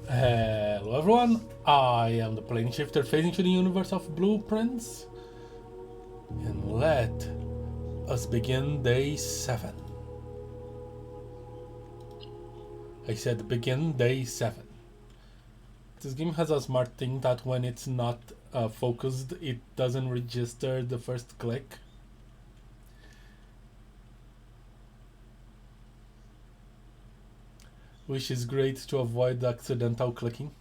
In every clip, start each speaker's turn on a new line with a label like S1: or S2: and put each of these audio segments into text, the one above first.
S1: Hello everyone, I am the Plane Shifter phasing through the universe of blueprints, and let us begin day 7. I said begin day 7. This game has a smart thing that when it's not focused, it doesn't register the first click. Which is great to avoid accidental clicking.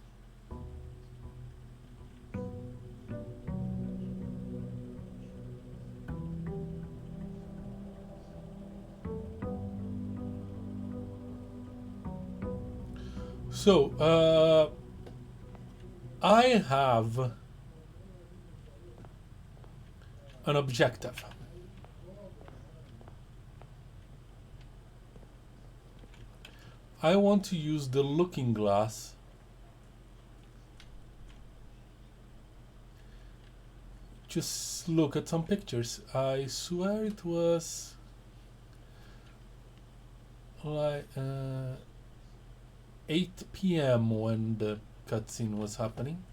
S1: So, I have an objective. I want to use the looking glass just look at some pictures. I swear it was like 8 p.m. when the cutscene was happening.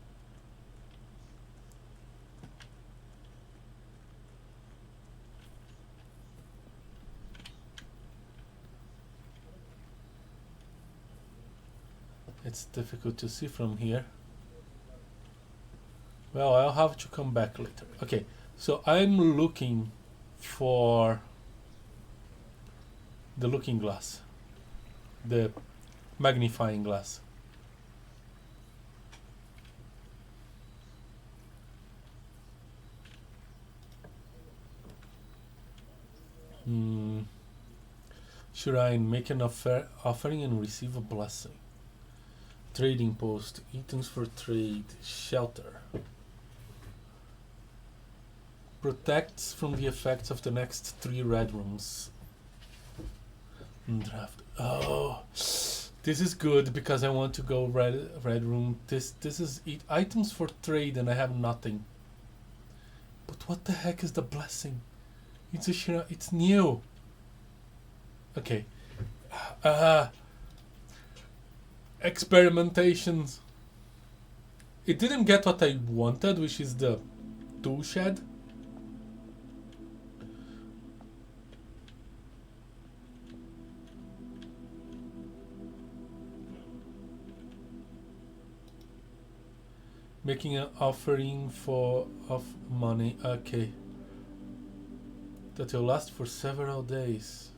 S1: It's difficult to see from here. Well, I'll have to come back later. Okay, so I'm looking for the looking glass, the magnifying glass. Shrine, make an offering and receive a blessing. Trading post, items for trade, shelter. Protects from the effects of the next 3 red rooms. Draft. Oh, this is good because I want to go red room. This is items for trade and I have nothing. But what the heck is the blessing? It's new. Okay. Experimentations. It didn't get what I wanted, which is the tool shed. Making an offering of money. Okay. That will last for several days.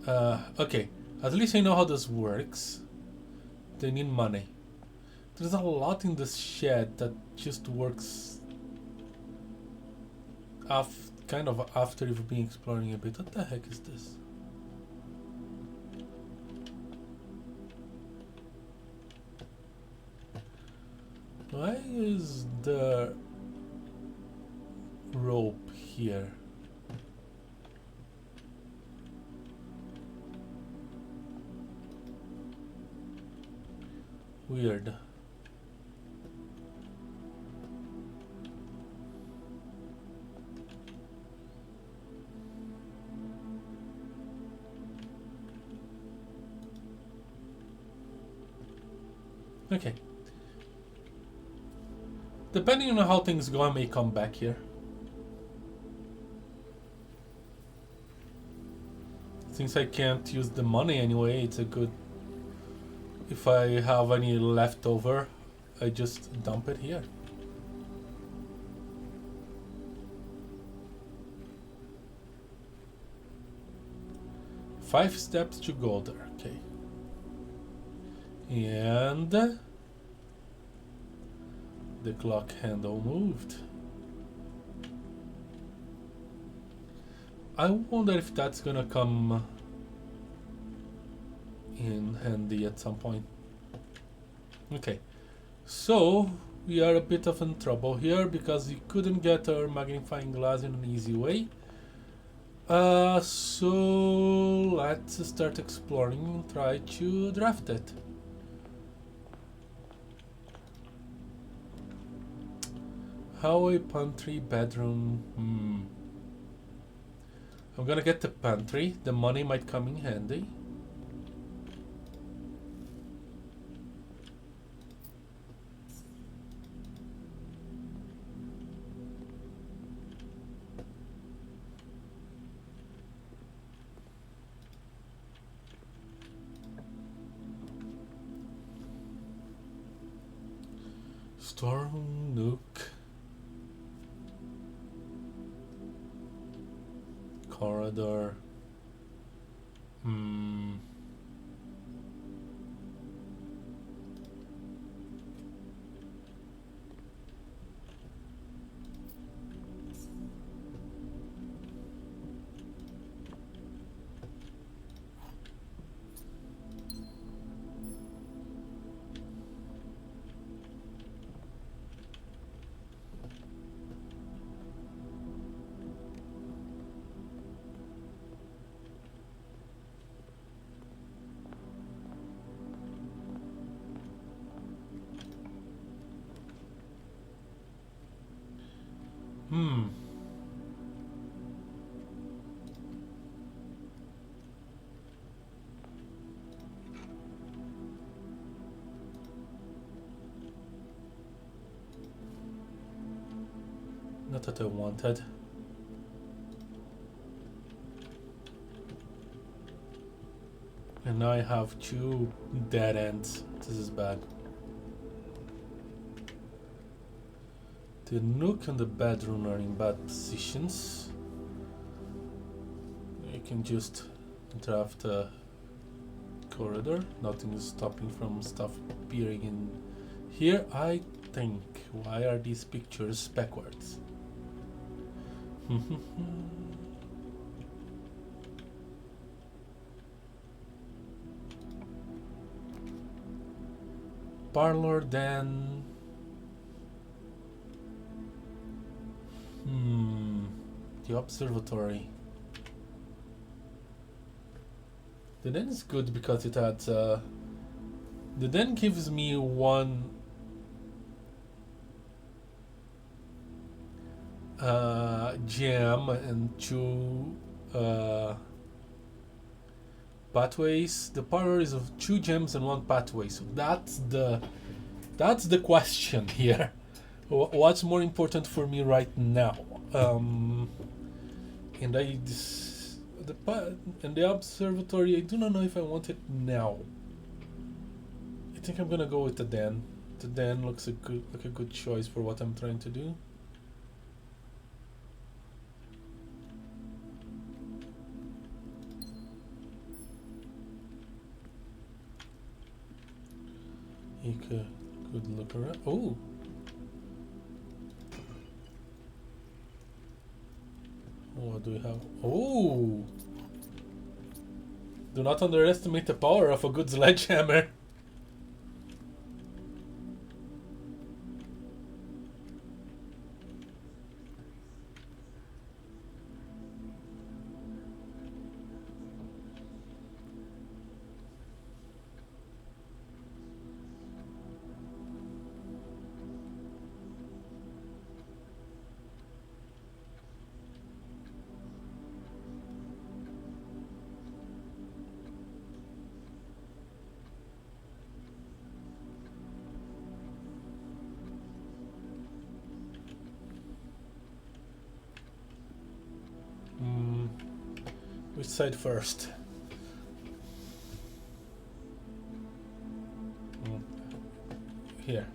S1: Okay. At least I know how this works. They need money. There's a lot in this shed that just works kind of after you've been exploring a bit. What the heck is this? Why is the rope here? Weird. Okay. Depending on how things go, I may come back here. Since I can't use the money anyway, it's a good... If I have any left over, I just dump it here. Five steps to go there, okay. And the clock handle moved. I wonder if that's gonna come in handy at some point. Okay, so we are a bit of in trouble here because we couldn't get our magnifying glass in an easy way. So let's start exploring and try to draft it. Hallway, pantry, bedroom. I'm gonna get the pantry. The money might come in handy. Storeroom, nook, corridor. Not that I wanted. And now I have 2 dead ends. This is bad. The nook and the bedroom are in bad positions. You can just draft a corridor. Nothing is stopping from stuff appearing in here, I think. Why are these pictures backwards? Parlor, then the observatory. The den is good because it adds the den gives me 1 gem and 2 pathways. The parlor is of 2 gems and 1 pathway, so that's the question here. What's more important for me right now? And the observatory, I do not know if I want it now. I think I'm gonna go with the den. The den looks like a good choice for what I'm trying to do. You could look around. Oh. What do we have? Oh! Do not underestimate the power of a good sledgehammer. Which side first? Here.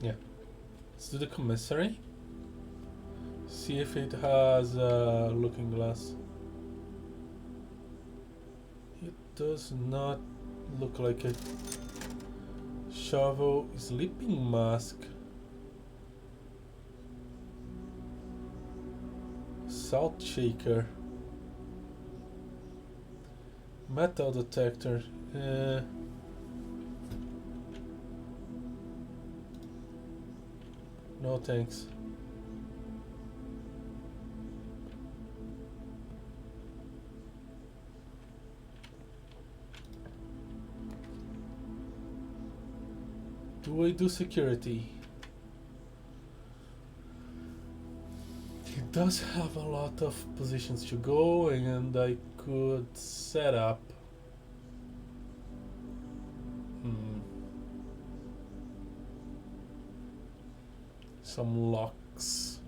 S1: Yeah. Let's do the commissary. See if it has a looking glass. It does not look like it. Shovel, sleeping mask, salt shaker, metal detector. No thanks. Do I do security? It does have a lot of positions to go, and I could set up some locks.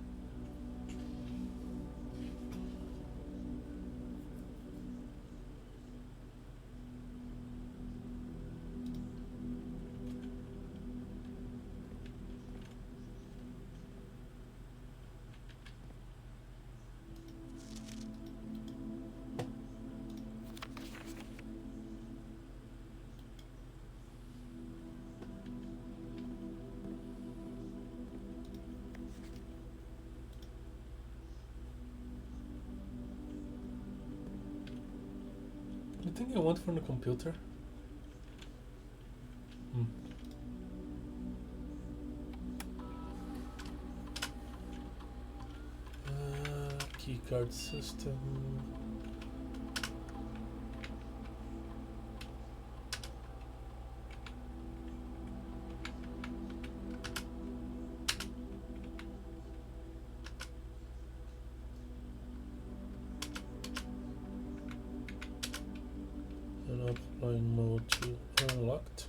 S1: everything I want from the computer? Hmm. Keycard system. And offline mode to unlocked.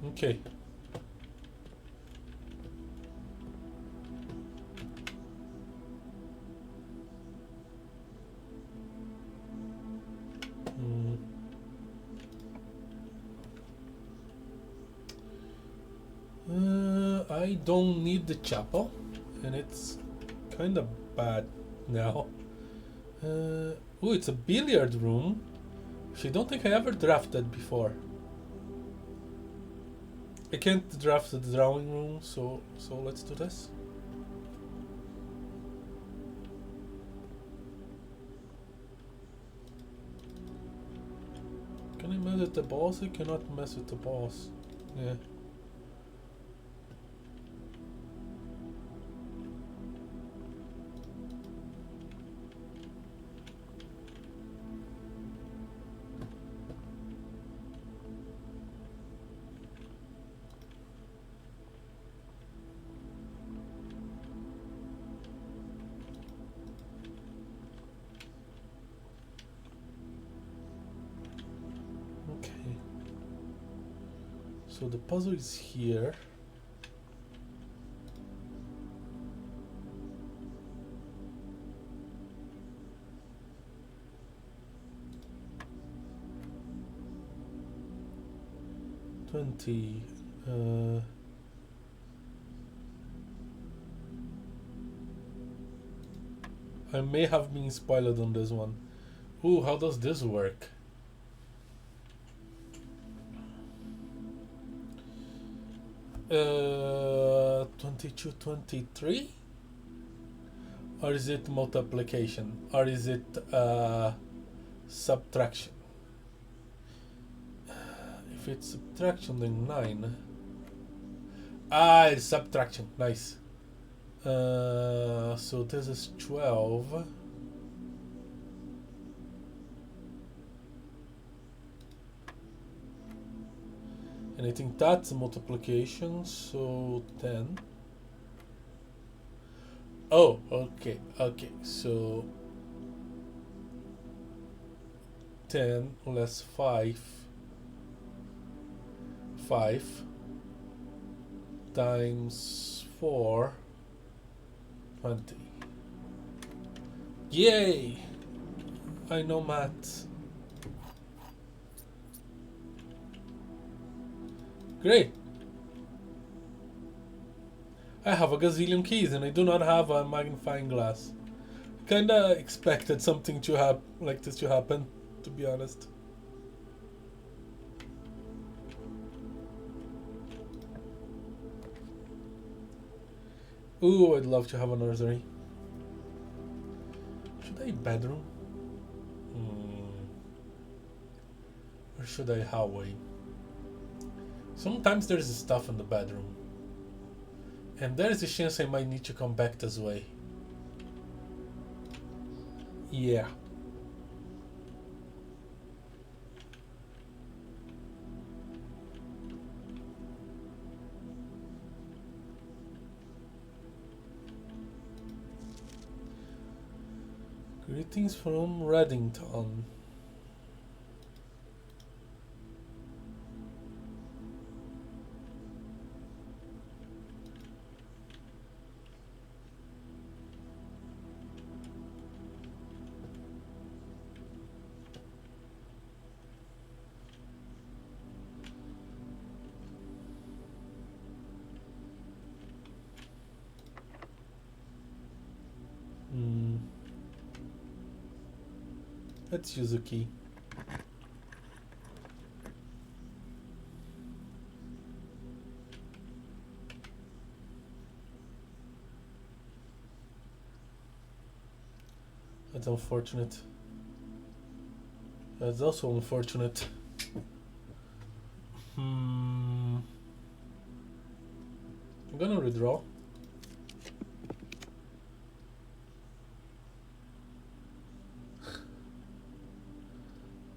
S1: Okay. I don't need the chapel, and it's kind of bad now. Oh, it's a billiard room. I don't think I ever drafted before. I can't draft the drawing room, so let's do this. Can I mess with the boss? I cannot mess with the boss. Yeah. Okay. So the puzzle is here. I may have been spoiled on this one. Ooh, how does this work? 22, 23? Or is it multiplication? Or is it subtraction? If it's subtraction, then 9. Ah, it's subtraction. Nice. So this is 12. And I think that's multiplication, so 10. Oh, okay, so 10 less 5 times 4, 20. Yay! I know math. Great. I have a gazillion keys and I do not have a magnifying glass. Kinda expected something to happen like this to happen, to be honest. Ooh, I'd love to have a nursery. Should I bedroom? Or should I hallway? Sometimes there's stuff in the bedroom. And there's a chance I might need to come back this way. Yeah. Greetings from Reddington. Let's use a key. That's unfortunate. That's also unfortunate. I'm gonna redraw.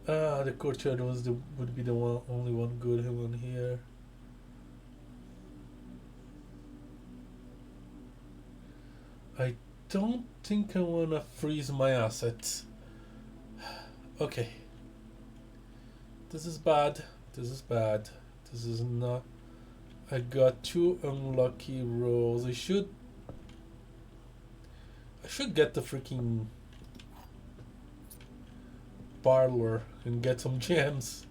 S1: The courtyard would be the only one good one here. I don't think I wanna freeze my assets. Okay. This is bad. This is bad. This is not. I got 2 unlucky rolls. I should get the freaking parlor and get some gems.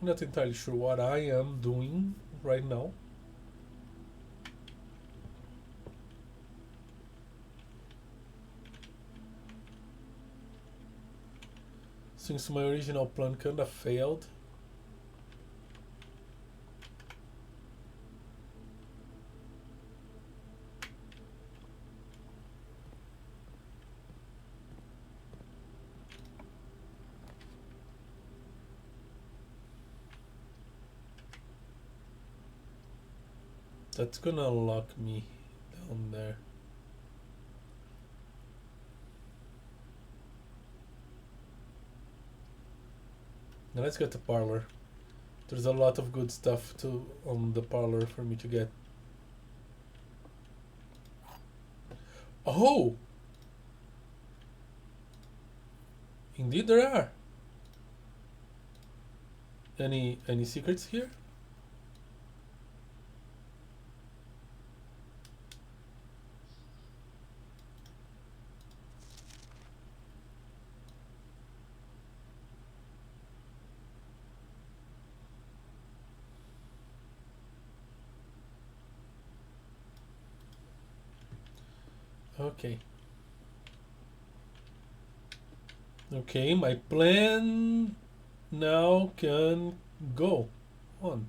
S1: I'm not entirely sure what I am doing right now. Since my original plan kinda failed. That's gonna lock me down there. Now let's get the parlor. There's a lot of good stuff on the parlor for me to get. Oh! Indeed there are. Any secrets here? Okay. Okay, my plan now can go on.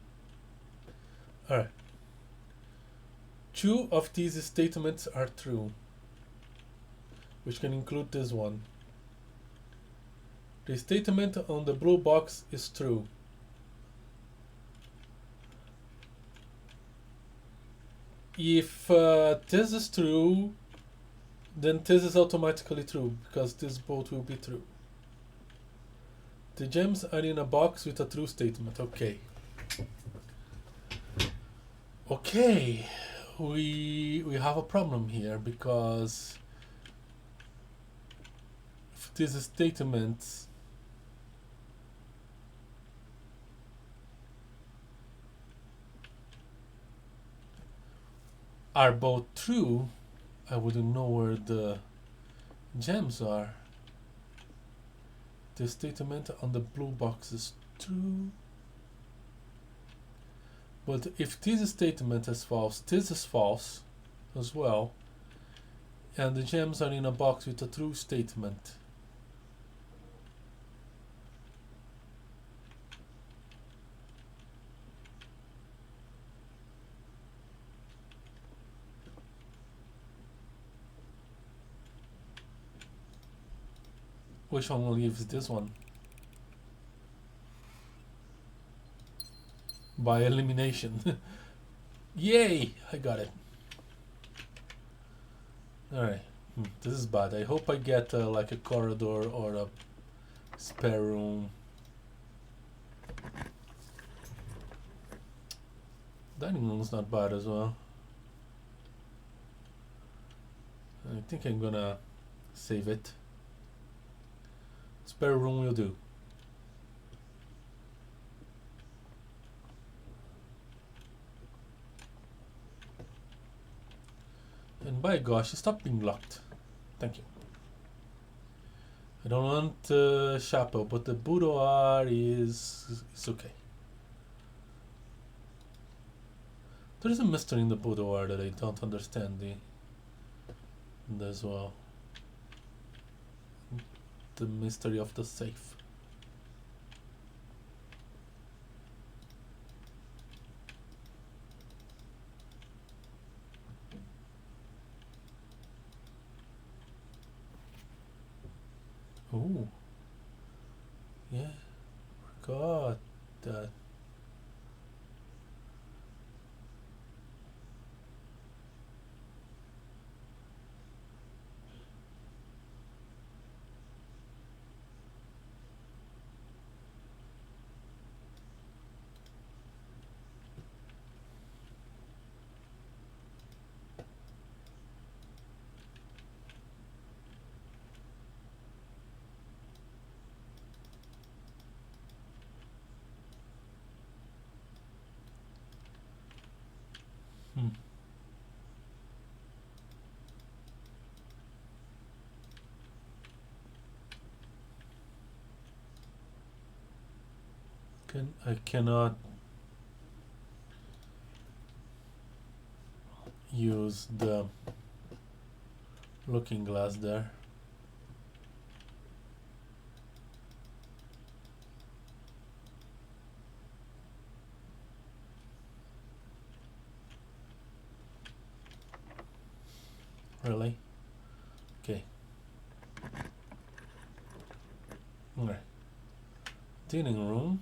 S1: Alright. 2 of these statements are true, which can include this one. The statement on the blue box is true. If this is true, then this is automatically true, because this both will be true. The gems are in a box with a true statement. Okay. Okay. We have a problem here, because if these statements are both true, I wouldn't know where the gems are. The statement on the blue box is true. But if this statement is false, this is false as well. And the gems are in a box with a true statement. Which one leaves this one? By elimination. Yay! I got it. Alright. This is bad. I hope I get like a corridor or a spare room. Dining room's not bad as well. I think I'm gonna save it. Spare room will do. And by gosh, stop being locked. Thank you. I don't want Chapeau, but the boudoir is okay. There is a mystery in the boudoir that I don't understand as well. The mystery of the safe. Ooh, yeah, forgot that. Hmm. I cannot use the looking glass there. Really? Okay. Alright. Dining room.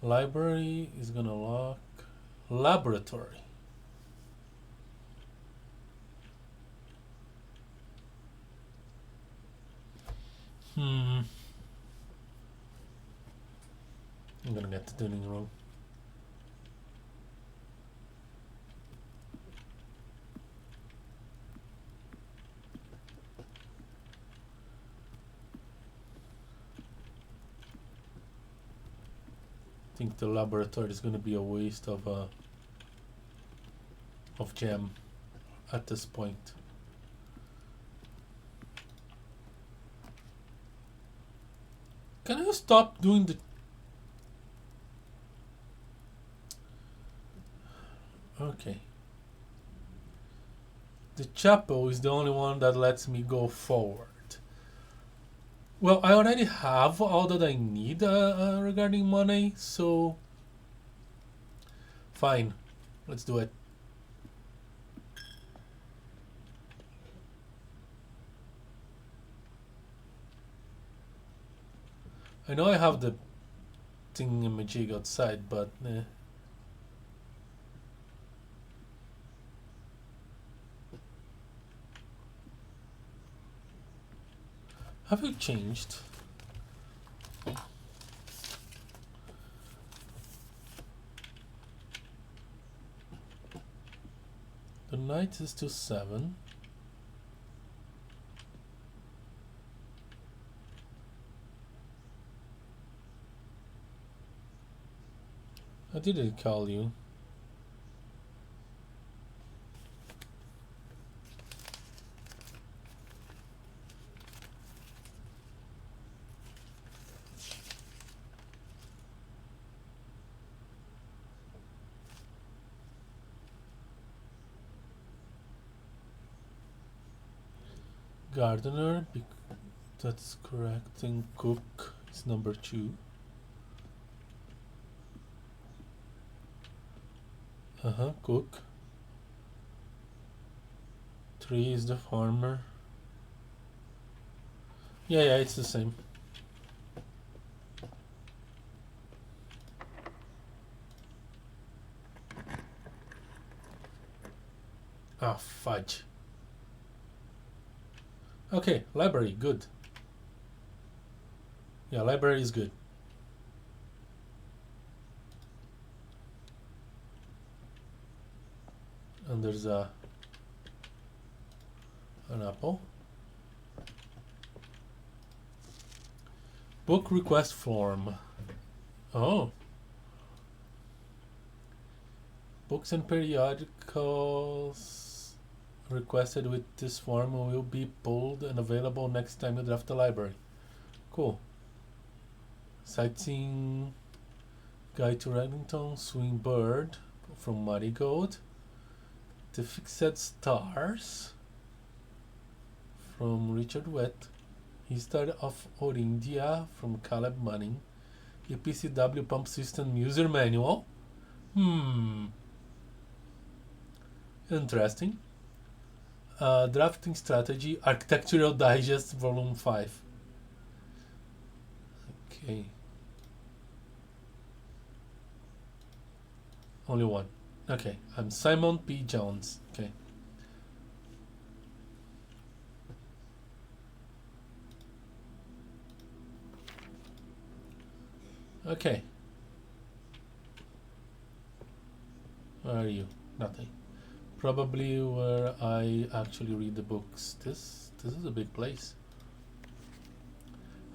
S1: Library is gonna lock. Laboratory. I'm gonna get the dining room. I think the laboratory is gonna be a waste of gem at this point. Can you stop doing the... Okay. The chapel is the only one that lets me go forward. Well, I already have all that I need regarding money, so... Fine. Let's do it. I know I have the thingamajig outside, but have you changed? The night is to 7. I didn't call you. Gardener, that's correct. And cook is number 2. Cook. 3 is the farmer. Yeah, it's the same. Ah, fudge. Okay, library, good. Yeah, library is good. And there's an apple. Book request form. Oh. Books and periodicals requested with this form will be pulled and available next time you draft the library. Cool. Sightseeing Guide to Reddington, Swing Bird from Marigold. The Fixed Stars from Richard Wett. History of Orindia from Caleb Manning. EPCW Pump System User Manual. Interesting. Drafting Strategy, Architectural Digest, Volume 5. Okay. Only one. Okay, I'm Simon P. Jones. Okay. Okay. Where are you? Nothing. Probably where I actually read the books. This is a big place.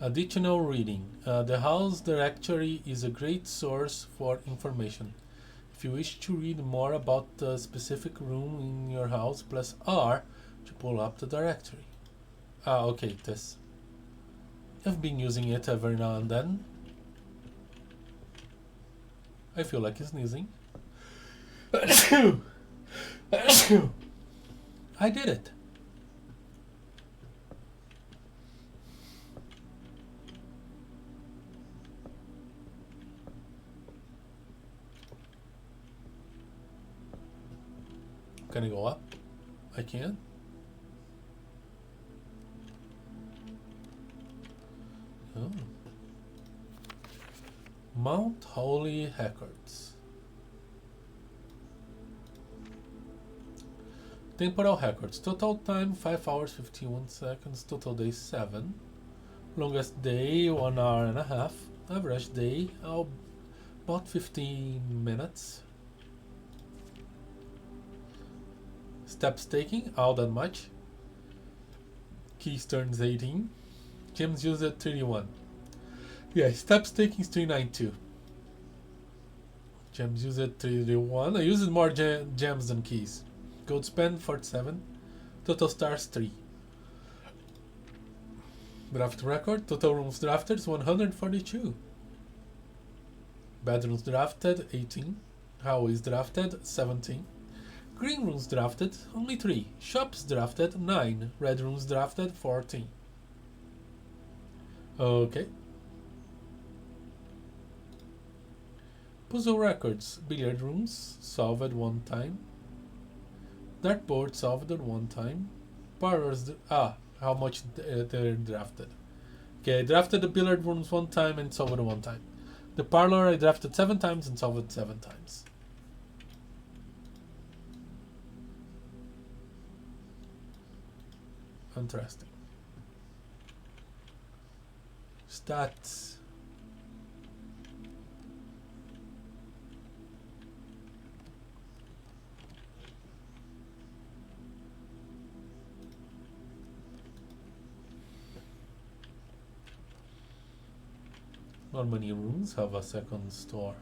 S1: Additional reading. The house directory is a great source for information. If you wish to read more about the specific room in your house, press R to pull up the directory. Okay, this. I've been using it every now and then. I feel like sneezing. I did it. Can I go up? I can. Oh. Mount Holly Records. Temporal records. Total time 5 hours 51 seconds. Total day 7. Longest day 1 hour and a half. Average day about 15 minutes. Steps taking, all that much. Keys turns 18. Gems used at 31. Yeah, steps taking is 392. Gems used at 31. I used more gems than keys. Gold spend 47. Total stars 3. Draft record. Total rooms drafted is 142. Bedrooms drafted 18. Hallways drafted 17. Green rooms drafted only 3. Shops drafted 9. Red rooms drafted 14. Okay. Puzzle records. Billiard rooms solved 1 time. Dartboard solved 1 time. Parlors. How much they're drafted. Okay, I drafted the billiard rooms 1 time and solved 1 time. The parlor I drafted 7 times and solved 7 times. Interesting. Stats. Not many rooms have a second store.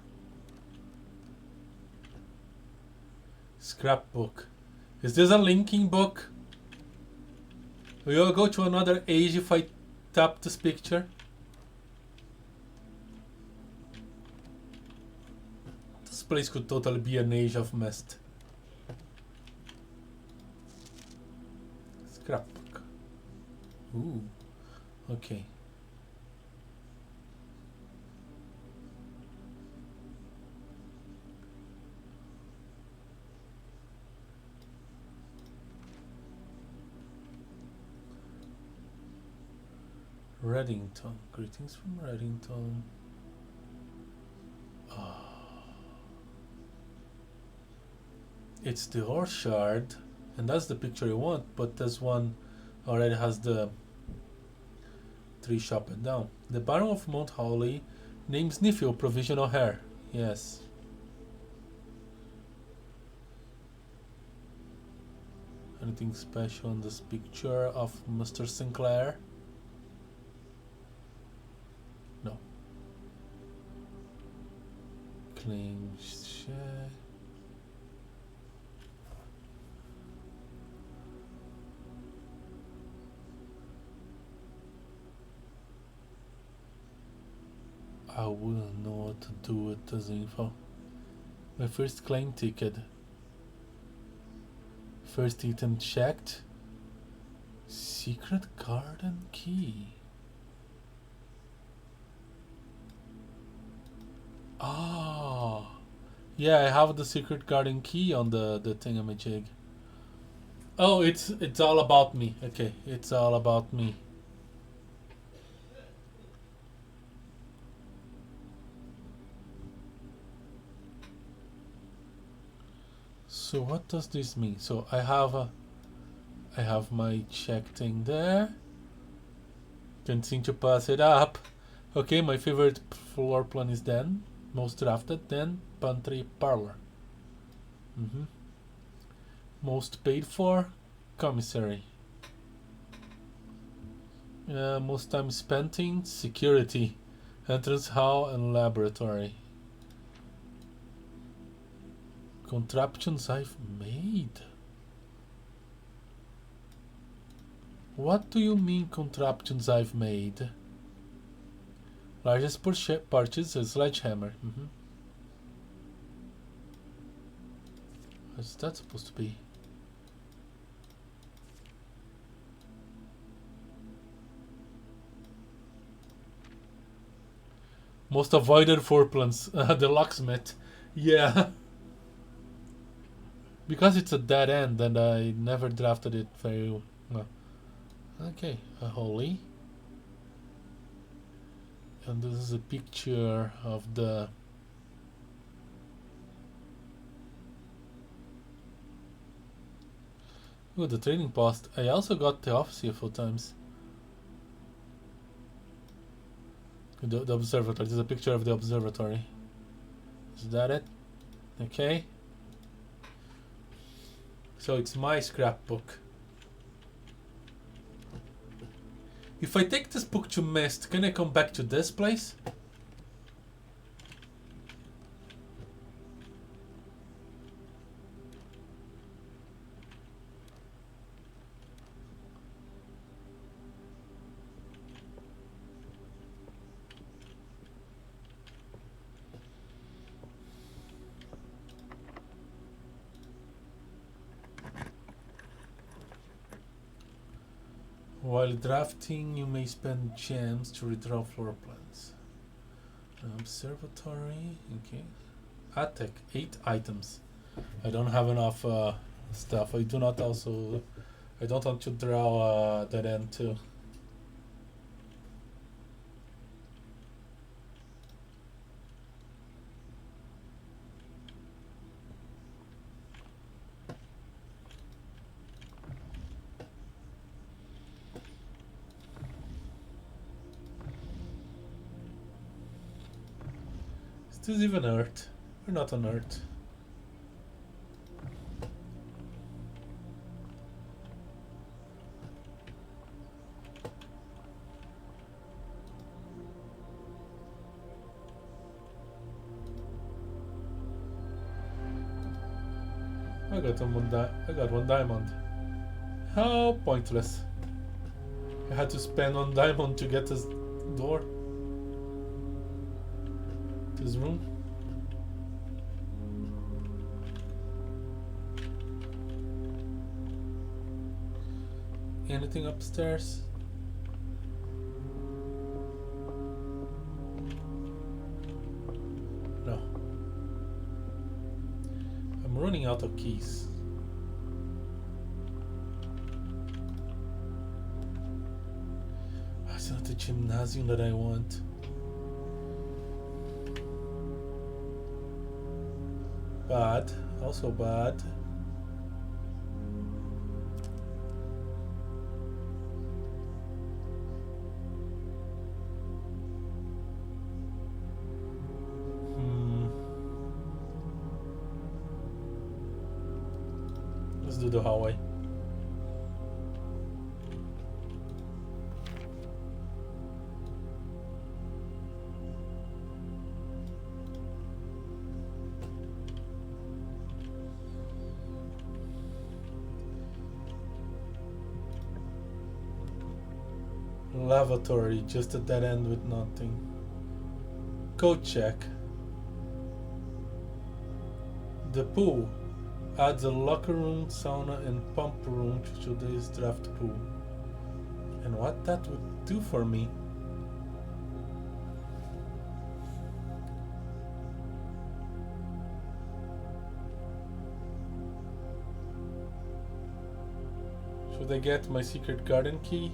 S1: Scrapbook. Is this a linking book? Will I go to another age if I tap this picture? This place could totally be an age of mist. Scrapbook. Ooh. Okay. Reddington. Greetings from Reddington. It's the orchard, and that's the picture you want, but this one already has the 3 shop and down. The Baron of Mount Holly names Nifil provisional heir. Yes. Anything special in this picture of Mr. Sinclair? No. Claim share. I wouldn't know what to do with this info. My first claim ticket. First item checked. Secret garden key. Ah, yeah, I have the secret garden key on the thingamajig. Oh, it's all about me. Okay, it's all about me. So what does this mean? So I have my check thing there. Continue to pass it up. Okay, my favorite floor plan is then most drafted, then pantry parlor. Most paid for commissary. Most time spent in security, entrance hall and laboratory. Contraptions I've made. What do you mean contraptions I've made? Largest purchase a sledgehammer. What's that supposed to be? Most avoided foreplans. The locksmith. Yeah. Because it's a dead end and I never drafted it very well. Okay, a holy. And this is a picture of the the trading post. I also got the office here a few times. The observatory. This is a picture of the observatory. Is that it? Okay. So it's my scrapbook. If I take this book to Mist, can I come back to this place? While drafting, you may spend gems to redraw floor plans. Observatory, okay. Attic, 8 items. I don't have enough stuff. I don't want to draw that end too. Is this even Earth? We're not on Earth. I got one diamond. How pointless. I had to spend 1 diamond to get this door. This room. Anything upstairs? No. I'm running out of keys. It's not the gymnasium that I want. Bad. Also bad. Let's do the hallway. Lavatory, just a dead end with nothing. Code check. The pool adds a locker room, sauna, and pump room to today's draft pool. And what that would do for me? Should I get my secret garden key?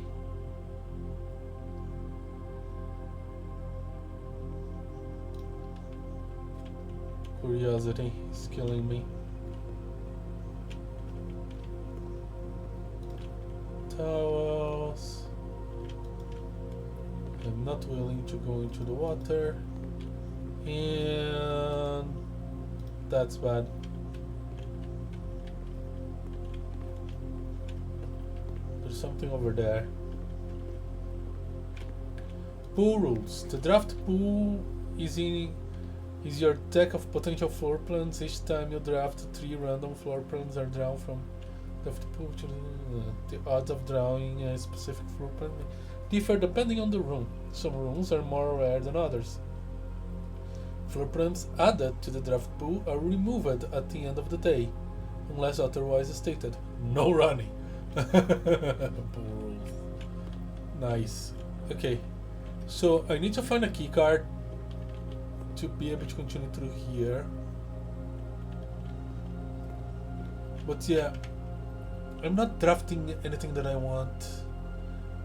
S1: Curiosity is killing me. towels. I'm not willing to go into the water. And that's bad. There's something over there. Pool rules. The draft pool is your deck of potential floor plans. Each time you draft, 3 random floor plans are drawn from the pool. The odds of drawing a specific floor plan differ depending on the room. Some rooms are more rare than others. Floor plans added to the draft pool are removed at the end of the day, unless otherwise stated. No running. Nice. Okay. So I need to find a key card to be able to continue through here. But yeah, I'm not drafting anything that I want.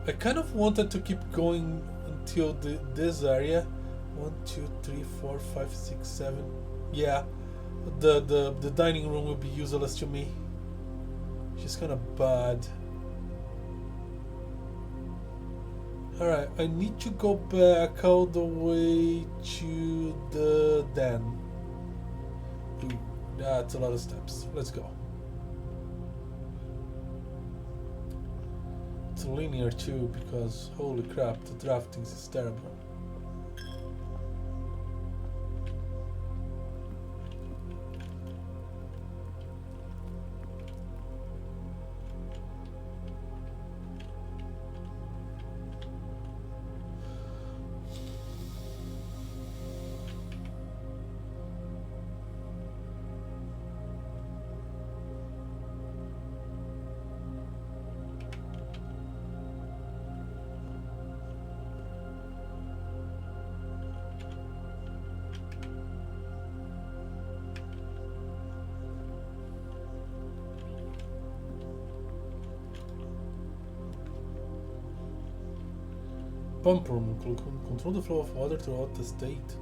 S1: I kind of wanted to keep going until this area. 1, 2, 3, 4, 5, 6, 7. Yeah, the dining room will be useless to me. She's kind of bad. Alright, I need to go back all the way to the den. Ooh, that's a lot of steps. Let's go. It's linear too, because holy crap, the drafting is terrible. Pump room. Control the flow of water throughout the state.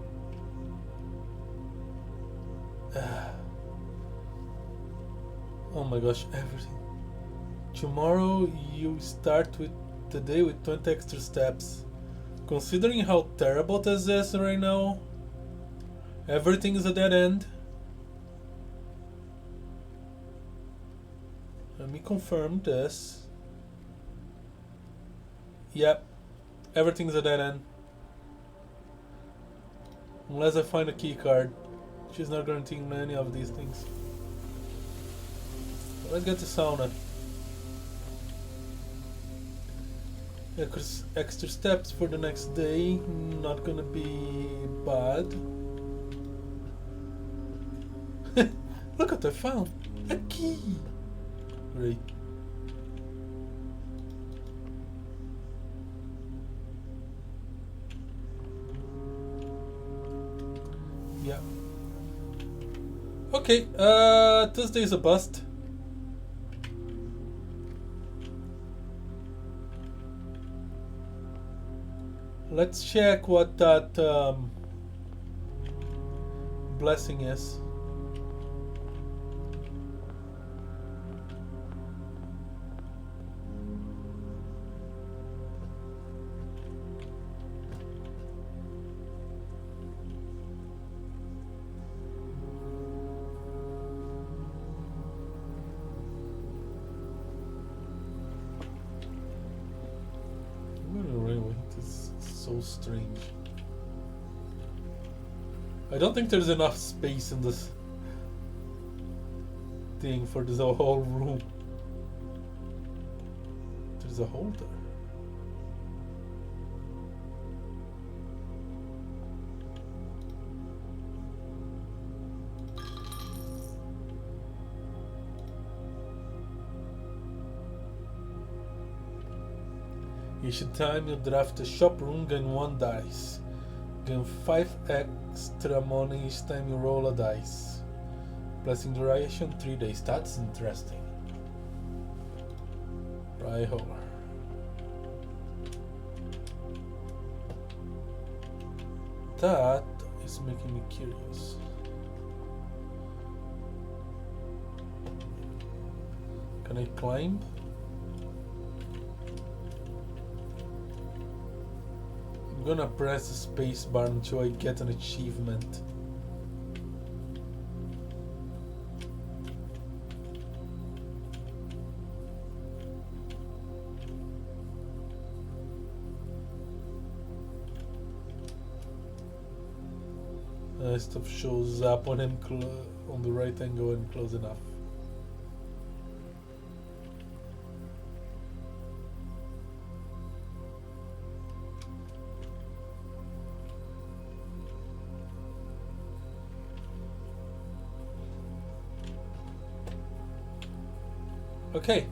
S1: Oh my gosh, everything. Tomorrow you start with the day with 20 extra steps. Considering how terrible this is right now, everything is a dead end. Let me confirm this. Yep. Everything's a dead end. Unless I find a key card. She's not guaranteeing any of these things. Let's get to sauna. Extra steps for the next day. Not gonna be bad. Look what I found. A key. Great. Yeah. Okay, Thursday is a bust. Let's check what that blessing is. Strange. I don't think there's enough space in this thing for this whole room. There's a holder. Each time you draft a shop room, gain 1 dice. Gain 5 extra money each time you roll a dice. Blessing duration 3 days. That's interesting. Right-ho. That is making me curious. Can I climb? I'm gonna press the space bar until I get an achievement. Stuff shows up when I'm on the right angle and close enough. Okay.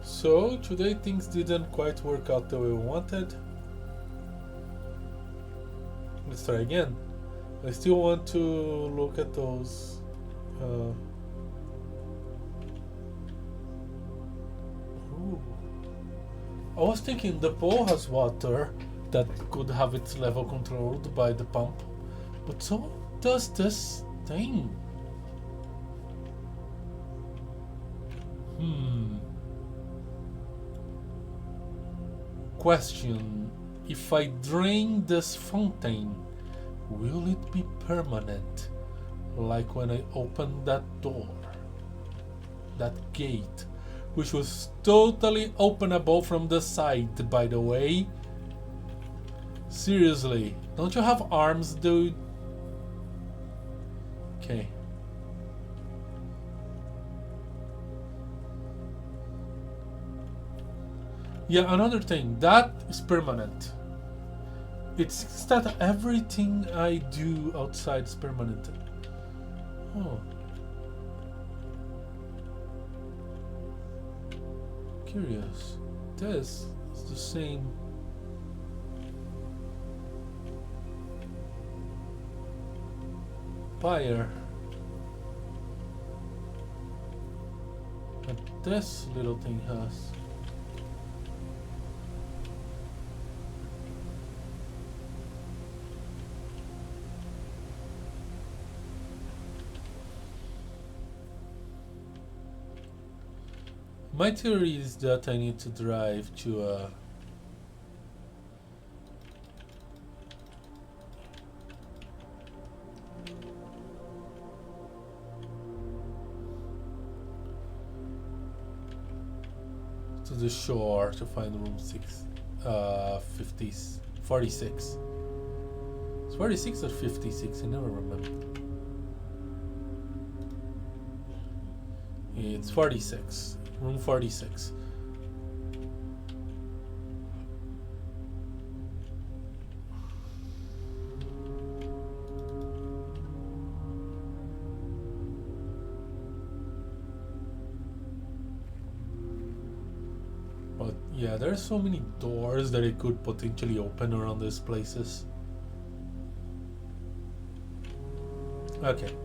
S1: So today things didn't quite work out the way we wanted. Let's try again. I still want to look at those ooh. I was thinking the pool has water that could have its level controlled by the pump, but so does this thing. Question: if I drain this fountain, will it be permanent? Like when I opened that door, that gate, which was totally openable from the side, by the way. Seriously, don't you have arms, dude? Okay. Yeah, another thing, that is permanent. It's that everything I do outside is permanent. Oh. Curious. This is the same. Fire. But this little thing has. My theory is that I need to drive to the shore to find room 46. It's 46 or 56, I never remember. It's 46. Room 46. But yeah, there are so many doors that it could potentially open around these places. Okay.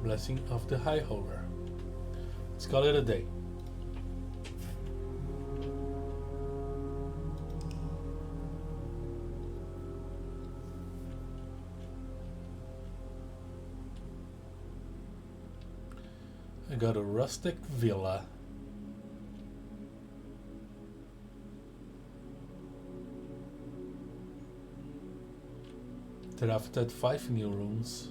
S1: Blessing of the High Holder. Let's call it a day. I got a rustic villa. Drafted 5 new rooms.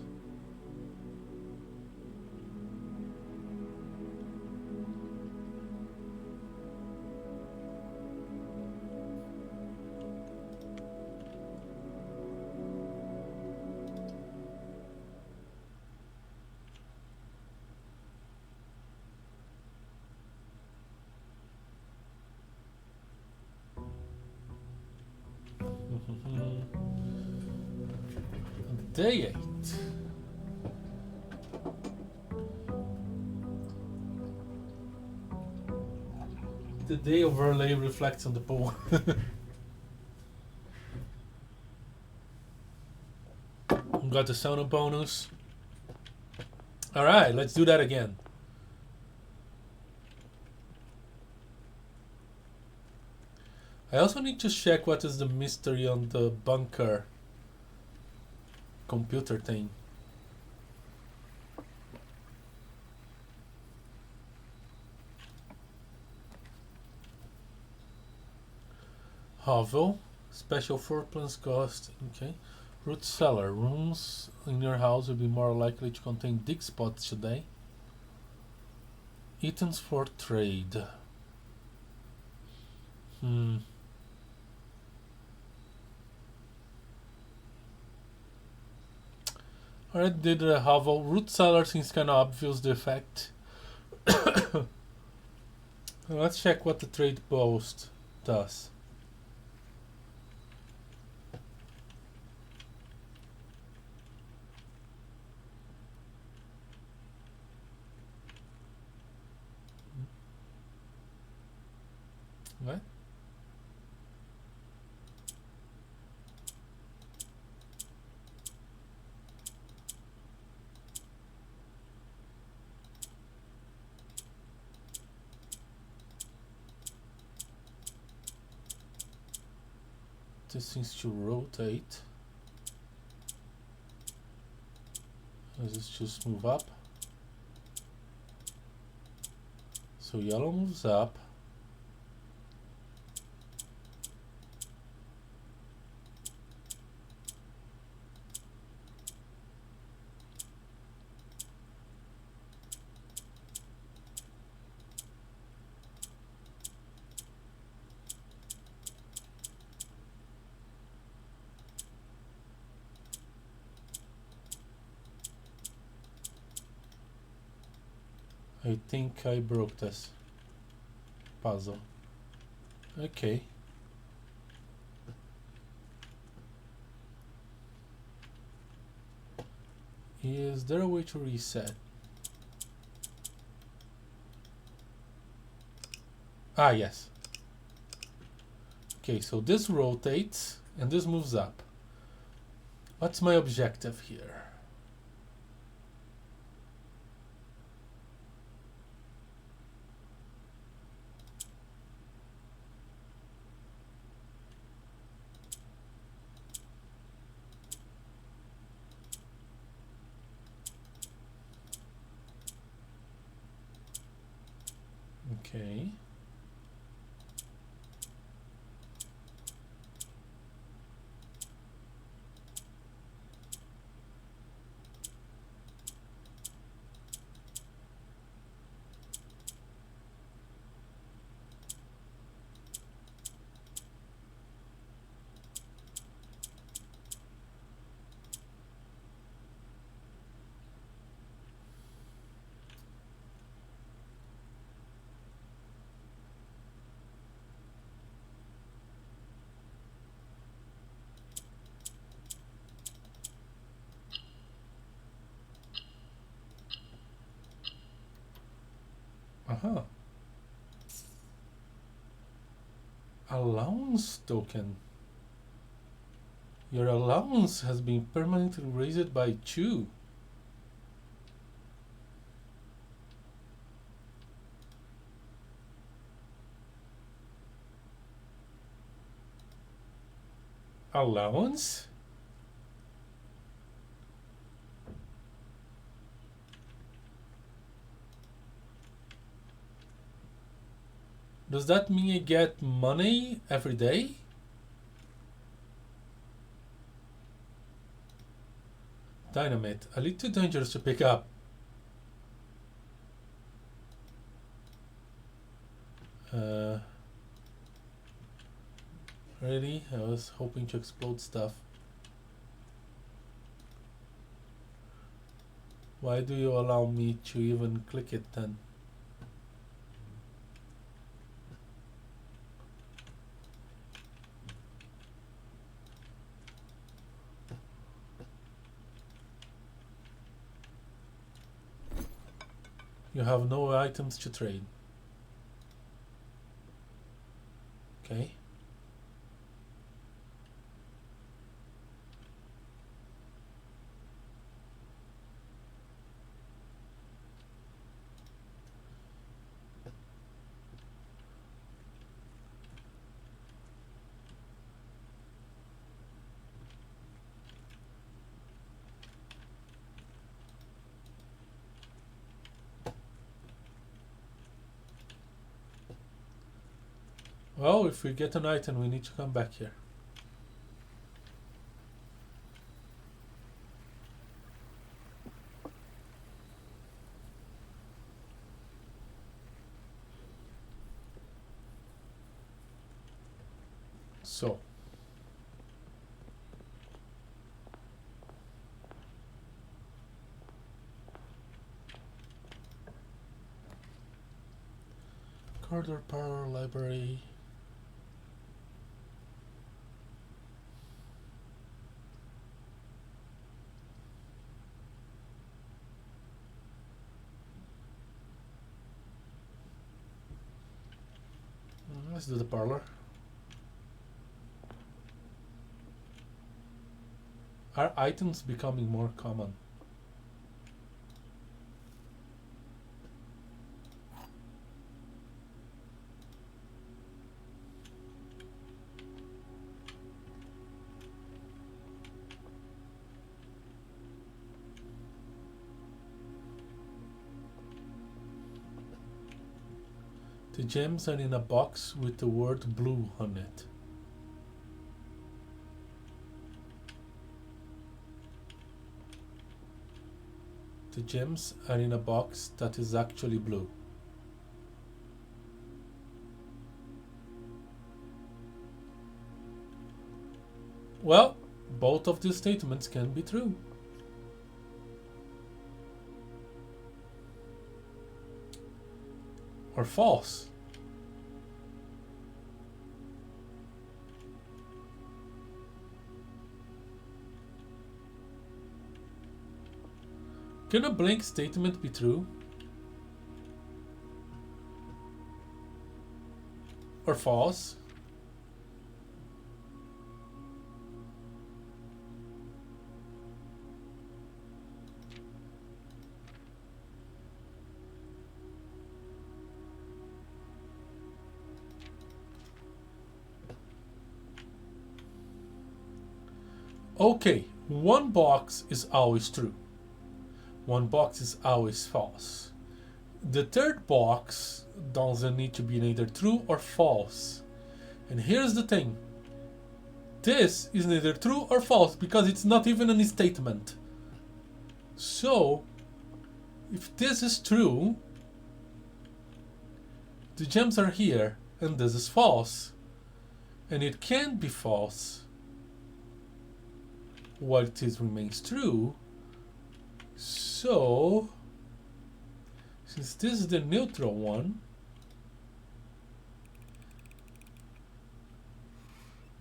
S1: Day 8. The day overlay reflects on the pool. Got the sauna bonus. All right, let's do that again. I also need to check what is the mystery on the bunker computer thing. Hovel, special floor plans cost. Okay. Root cellar. Rooms in your house will be more likely to contain dig spots today. Items for trade. Hmm. Alright, did a hovel. Root cellar seems kind of obvious the effect. Let's check what the trade post does. What? This seems to rotate. Does this just move up? So yellow moves up. I think I broke this puzzle. Okay. Is there a way to reset? Ah, yes. Okay, so this rotates and this moves up. What's my objective here? Okay. Uh-huh. Allowance token. Your allowance has been permanently raised by 2. Allowance? Does that mean I get money every day? Dynamite. A little dangerous to pick up. Really? I was hoping to explode stuff. Why do you allow me to even click it then? You have no items to trade. Okay. Well, if we get an item, we need to come back here. So. Corridor, parlor, library. Let's do the parlor. Are items becoming more common? The gems are in a box with the word blue on it. The gems are in a box that is actually blue. Well, both of these statements can be true. Or false. Can a blank statement be true? Or false? Okay, one box is always true. One box is always false. The third box doesn't need to be neither true or false. And here's the thing. This is neither true or false because it's not even a statement. So, if this is true, the gems are here and this is false. And it can't be false while it remains true. So, since this is the neutral one,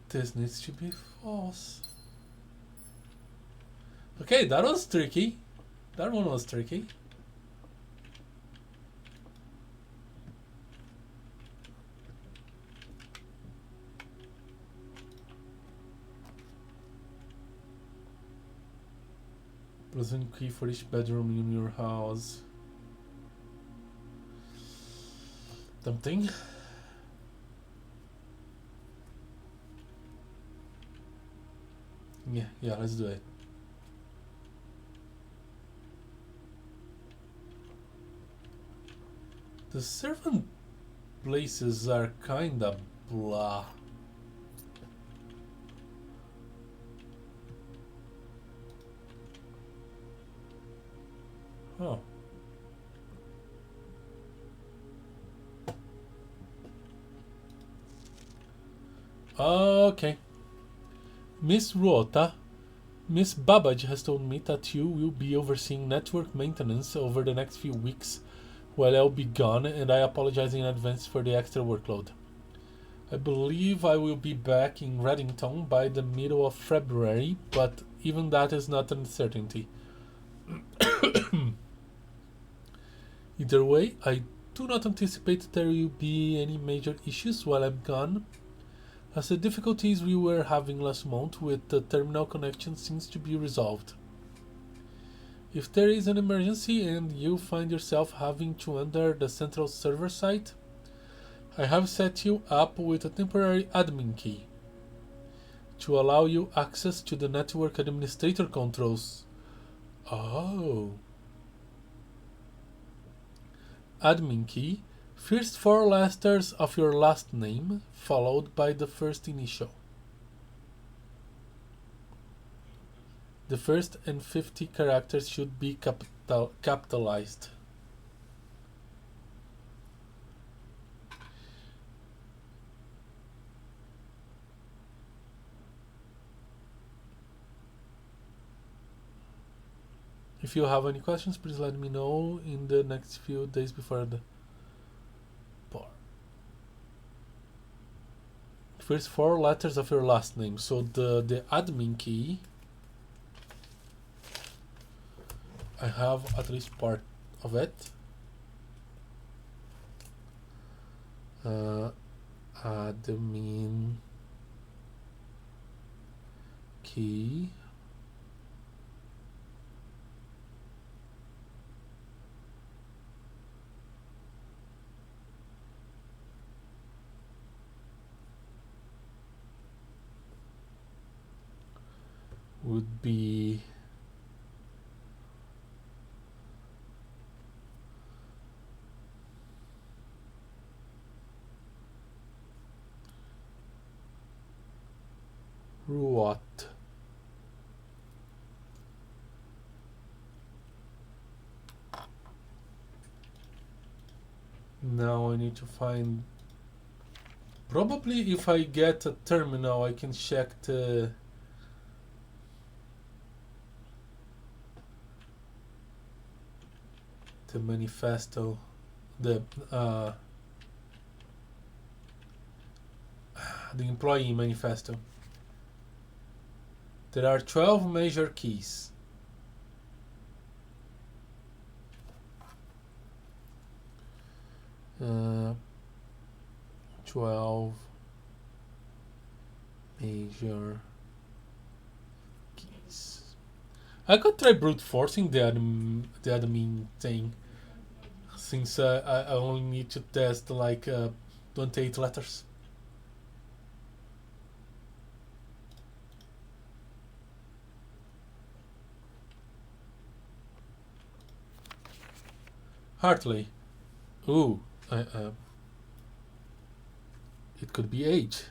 S1: this needs to be false. Okay, that was tricky. That one was tricky. Present key for each bedroom in your house. Something. Yeah, let's do it. The servant places are kinda blah. Oh. Okay. Miss Ruota, Miss Babbage has told me that you will be overseeing network maintenance over the next few weeks while I'll be gone, and I apologize in advance for the extra workload. I believe I will be back in Reddington by the middle of February, but even that is not a certainty. Either way, I do not anticipate there will be any major issues while I'm gone, as the difficulties we were having last month with the terminal connection seems to be resolved. If there is an emergency and you find yourself having to enter the central server site, I have set you up with a temporary admin key to allow you access to the network administrator controls. Oh. Admin key First four letters of your last name, followed by the first initial. The first and 50 characters should be capitalized. If you have any questions, please let me know in the next few days before the part. First four letters of your last name. So the admin key, I have at least part of it. Admin key. Would be Ruot. Now I need to find, probably if I get a terminal I can check the manifesto, the employee manifesto. There are 12 major keys. Uh, 12 major keys. I could try brute forcing the admin thing, since I only need to test like 28 letters. Hartley. Ooh, it could be age.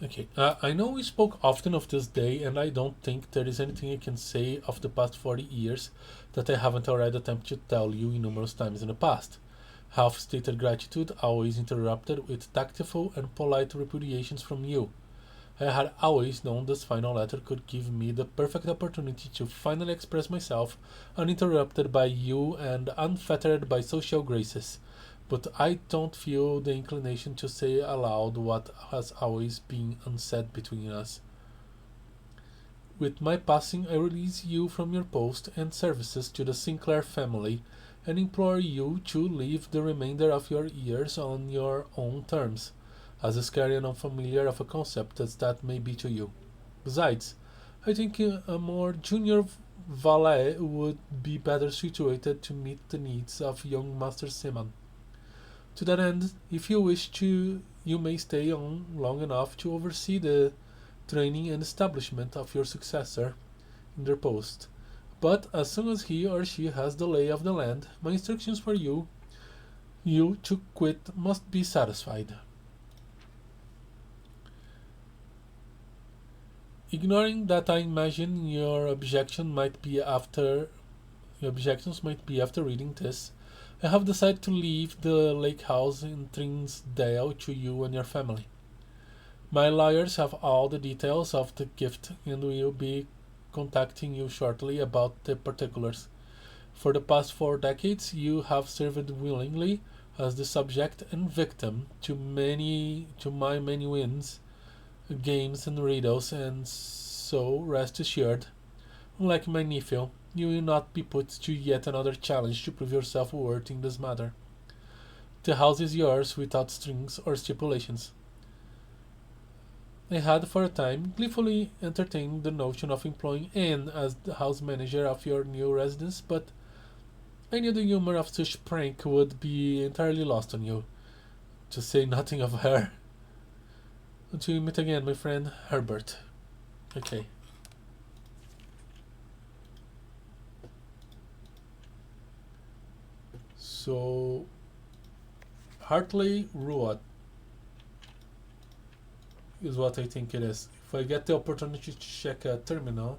S1: Okay, I know we spoke often of this day, and I don't think there is anything I can say of the past 40 years that I haven't already attempted to tell you numerous times in the past. Half-stated gratitude, always interrupted with tactful and polite repudiations from you. I had always known this final letter could give me the perfect opportunity to finally express myself, uninterrupted by you and unfettered by social graces. But I don't feel the inclination to say aloud what has always been unsaid between us. With my passing, I release you from your post and services to the Sinclair family, and implore you to live the remainder of your years on your own terms, as scary and unfamiliar of a concept as that may be to you. Besides, I think a more junior valet would be better situated to meet the needs of young Master Simon. To that end, if you wish to, you may stay on long enough to oversee the training and establishment of your successor in their post. But as soon as he or she has the lay of the land, my instructions for you to quit must be satisfied. Ignoring that, I imagine your objections might be after reading this. I have decided to leave the lake house in Trinsdale to you and your family. My lawyers have all the details of the gift and will be contacting you shortly about the particulars. For the past 4 decades, you have served willingly as the subject and victim to my many wins, games, and riddles, and so rest assured, unlike my nephew, you will not be put to yet another challenge to prove yourself worthy in this matter. The house is yours without strings or stipulations. I had for a time gleefully entertained the notion of employing Anne as the house manager of your new residence, but I knew the humor of such prank would be entirely lost on you, to say nothing of her. Until we meet again, my friend Herbert. Okay. So, Hartley Ruat is what I think it is. If I get the opportunity to check a terminal,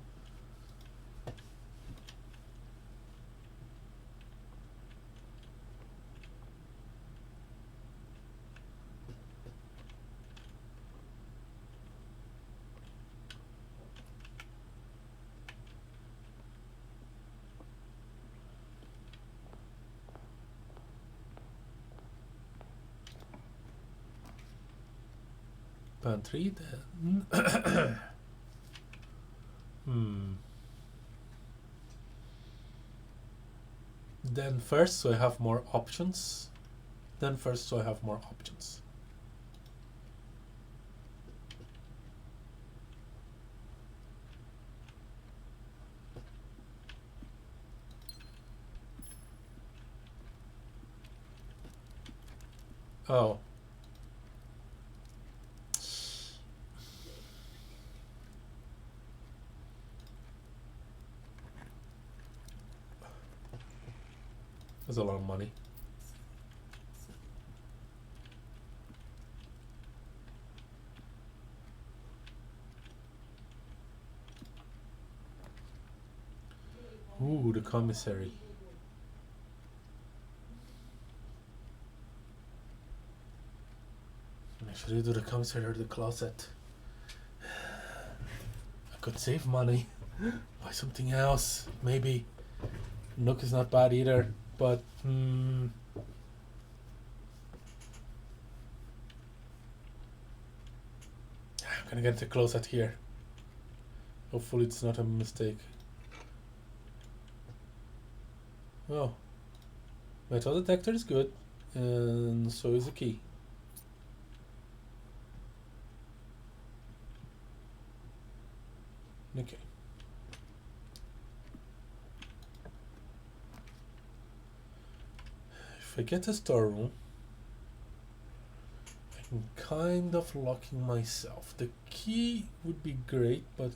S1: pantry, then. Then first, so I have more options. Then first, so I have more options. Oh. That's a lot of money. Ooh, the commissary. Should I do the commissary or the closet? I could save money. Buy something else. Maybe. Nook is not bad either. But, I'm gonna get the closet here. Hopefully it's not a mistake. Oh. Metal detector is good. And so is the key. Okay. If I get a storeroom, I'm kind of locking myself. The key would be great, but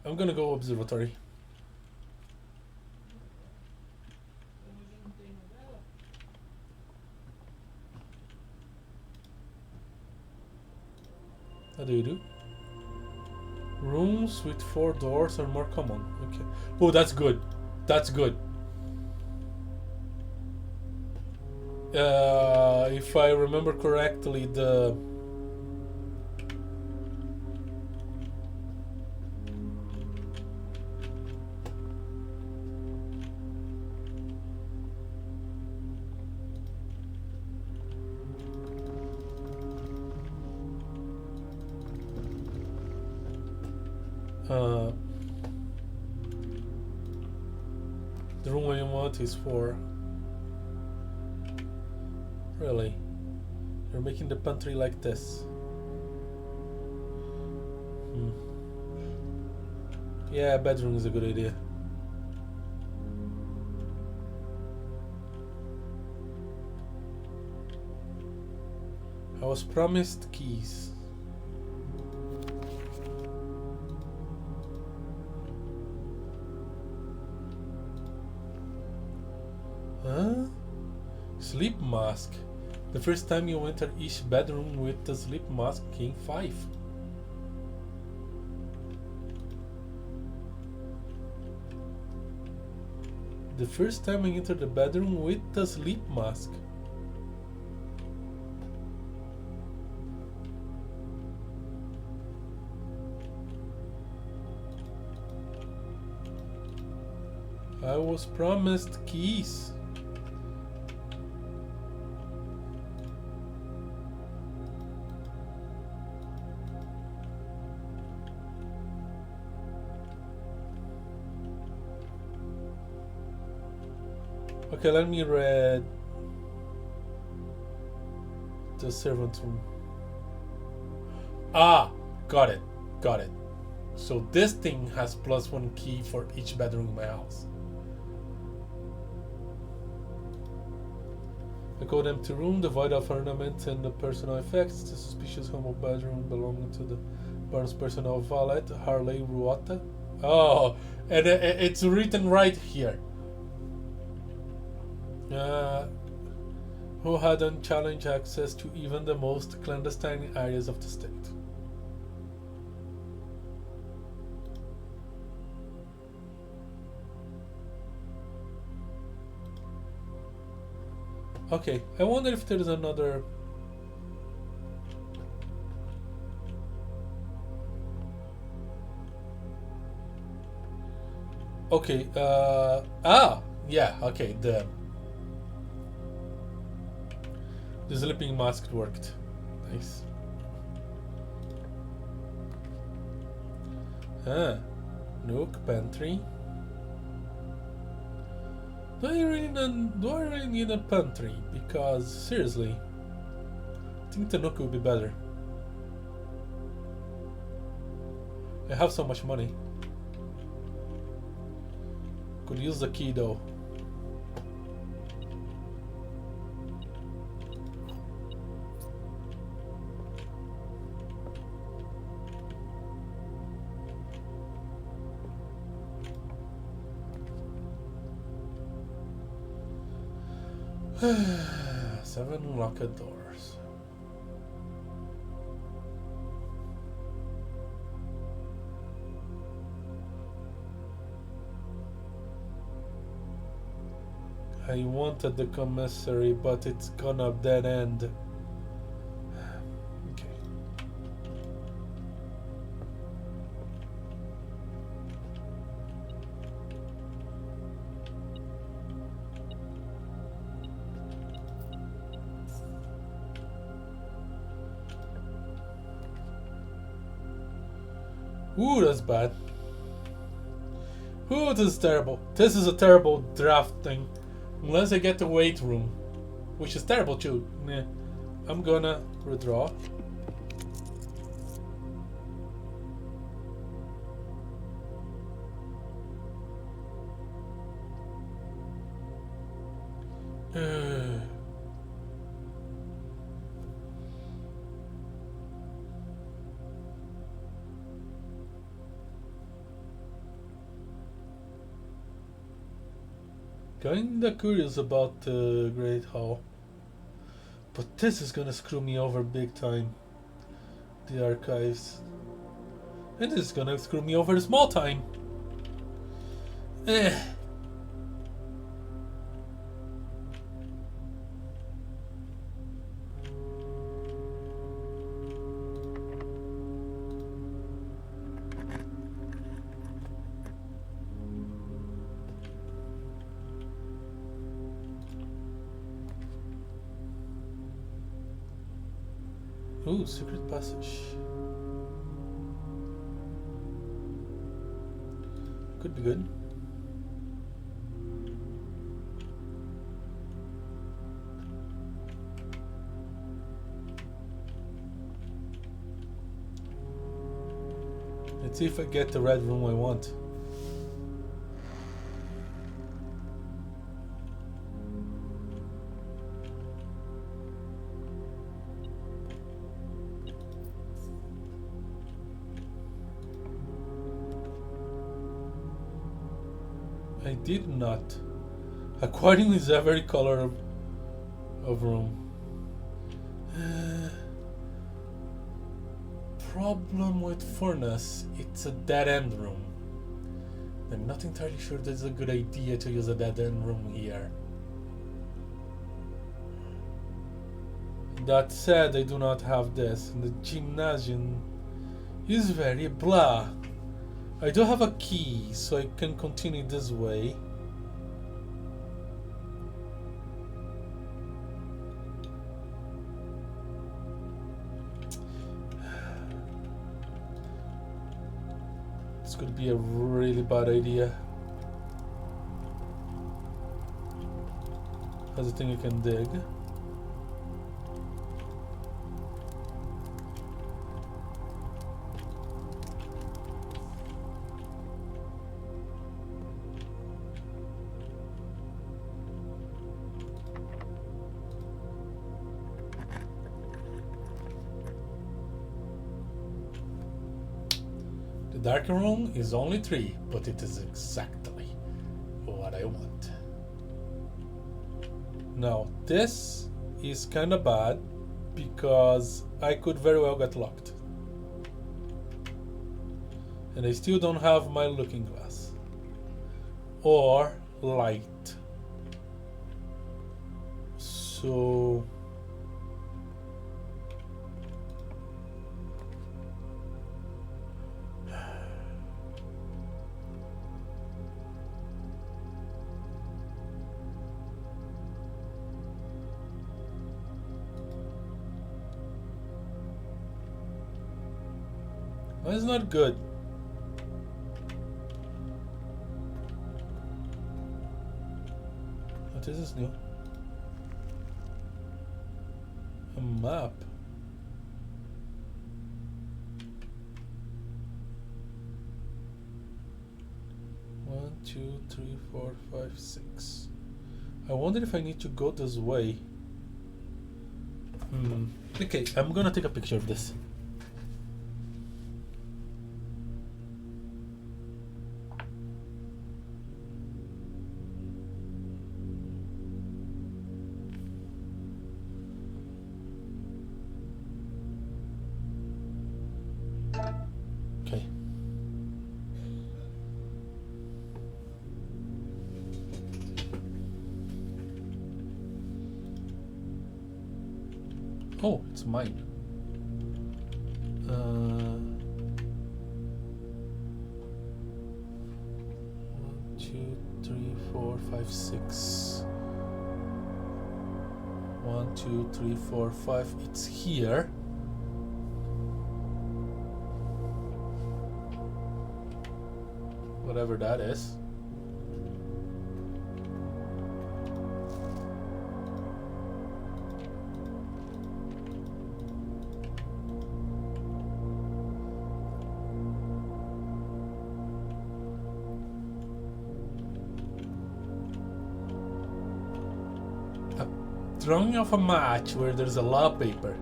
S1: I'm gonna go observatory. How do you do? Rooms with 4 doors are more common. Okay. Oh, that's good. That's good. If I remember correctly, the room I want is for. Really? You're making the pantry like this? Yeah, bedroom is a good idea. I was promised keys. Huh? Sleep mask. The first time you enter each bedroom with the sleep mask, King 5. The first time I enter the bedroom with the sleep mask. I was promised keys. Okay, let me read the servant room. Ah, got it, got it. So this thing has +1 key for each bedroom in my house. A cold empty room, devoid of ornament and the personal effects. The suspicious humble bedroom belonging to the Baron's personal valet, Harley Ruota. Oh, and it's written right here. Who had unchallenged access to even the most clandestine areas of the state. Okay, I wonder if there's another... Okay, yeah, okay, the sleeping mask worked. Nice. Nook, pantry. Do I really need a pantry? Because, seriously, I think the Nook would be better. I have so much money. Could use the key though. Seven locked doors. I wanted the commissary, but it's gonna dead end. Okay. Ooh, that's bad. Ooh, this is terrible. This is a terrible draft thing. Unless I get the weight room, which is terrible too. Nah. I'm gonna withdraw. Kinda curious about the Great Hall, but this is gonna screw me over big time. The archives, and this is gonna screw me over small time. Ooh, secret passage. Could be good. Let's see if I get the red room I want. I did not. Acquiring is every color of room. Problem with furnace, it's a dead-end room. I'm not entirely sure that's a good idea to use a dead-end room here. That said, I do not have this, and the gymnasium is very blah. I do have a key, so I can continue this way. This could be a really bad idea. Has a thing you can dig. The dark room is only 3, but it is exactly what I want. Now, this is kind of bad because I could very well get locked. And I still don't have my looking glass. Or light. So... That's not good. What is this new? A map. One, two, three, four, five, six. I wonder if I need to go this way. Okay, I'm gonna take a picture of this. Okay. Oh, it's mine. 1, 2, 3, 4, 5, 6. 1, 2, 3, 4, 5. It's here. Whatever that is. Drawing of a match where there's a lot of paper.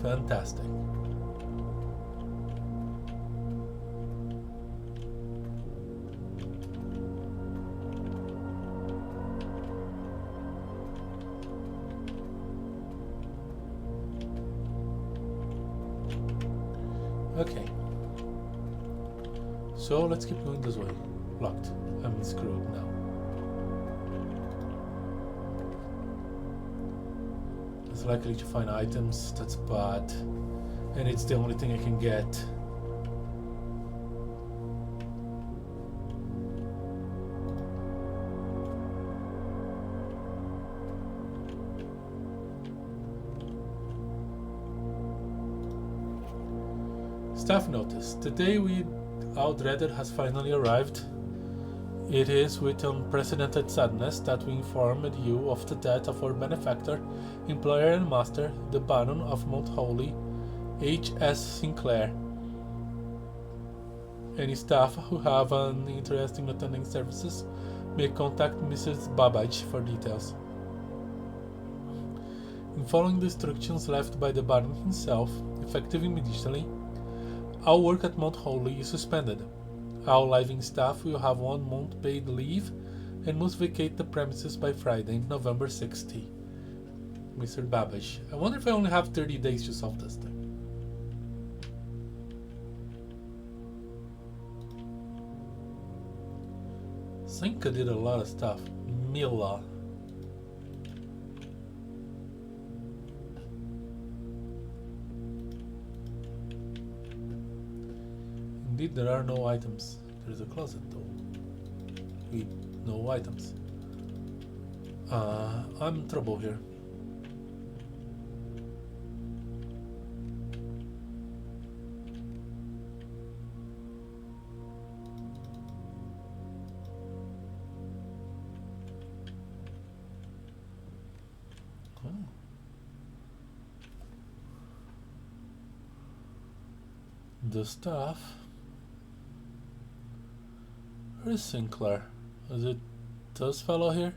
S1: Fantastic. Okay. So let's keep going this way. Locked. I'm screwed now. It's likely to find items, that's bad. And it's the only thing I can get. Staff notice. The day we all dreaded has finally arrived. It is with unprecedented sadness that we informed you of the death of our benefactor, employer and master, the Baron of Mount Holy, H.S. Sinclair. Any staff who have an interest in attending services may contact Mrs. Babbage for details. In following the instructions left by the Baron himself, effective immediately, all work at Mount Holy is suspended. All living staff will have 1 month paid leave and must vacate the premises by Friday, November 60. Mr. Babbage. I wonder if I only have 30 days to solve this thing. Senka did a lot of stuff. Mila. Indeed, there are no items. There's a closet though. With no items. I'm in trouble here. The staff. Where is Sinclair? Is it this fellow here?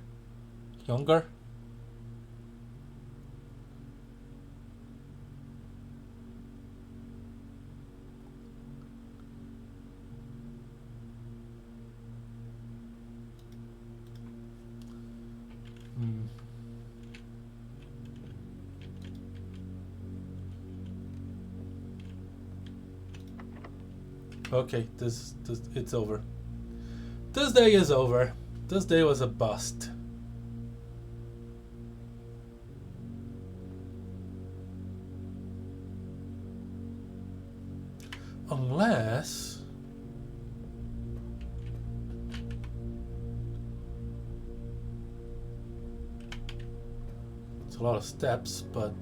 S1: Younger? Okay, this it's over. This day is over. This day was a bust. Unless it's a lot of steps, but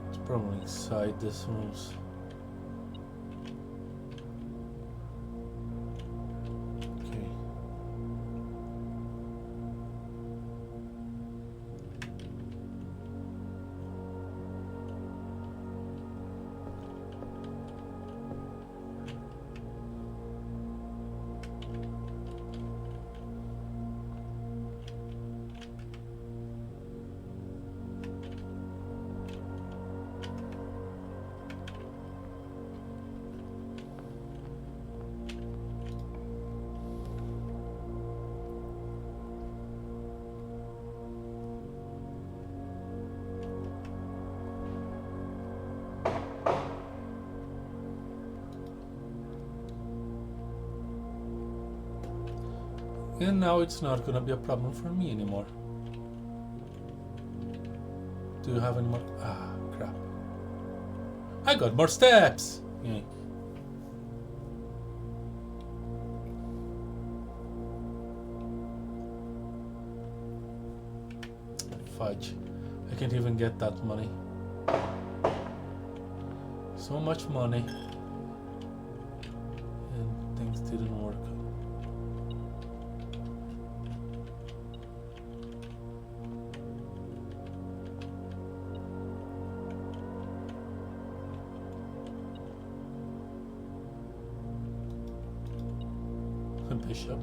S1: it's probably inside this rooms. Okay. And now it's not gonna be a problem for me anymore. Do you have any more? Ah, crap. I got more steps! Yeah. Fudge. I can't even get that money. So much money. And things didn't work. Bishop.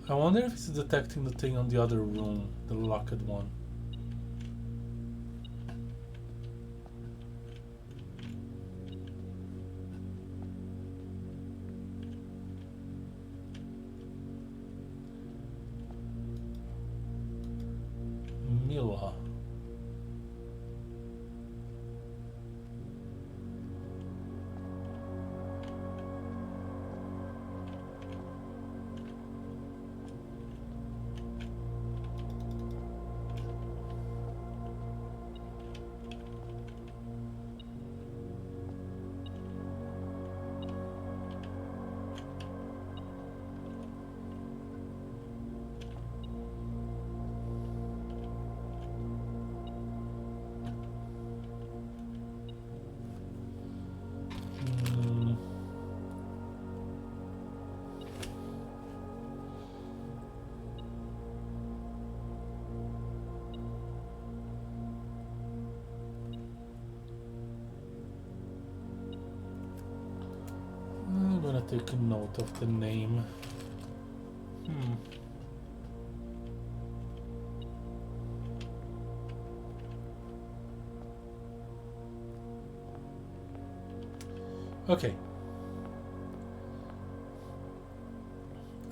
S1: I wonder if it's detecting the thing on the other room, the locked one. Mila. I'm gonna take a note of the name. Okay.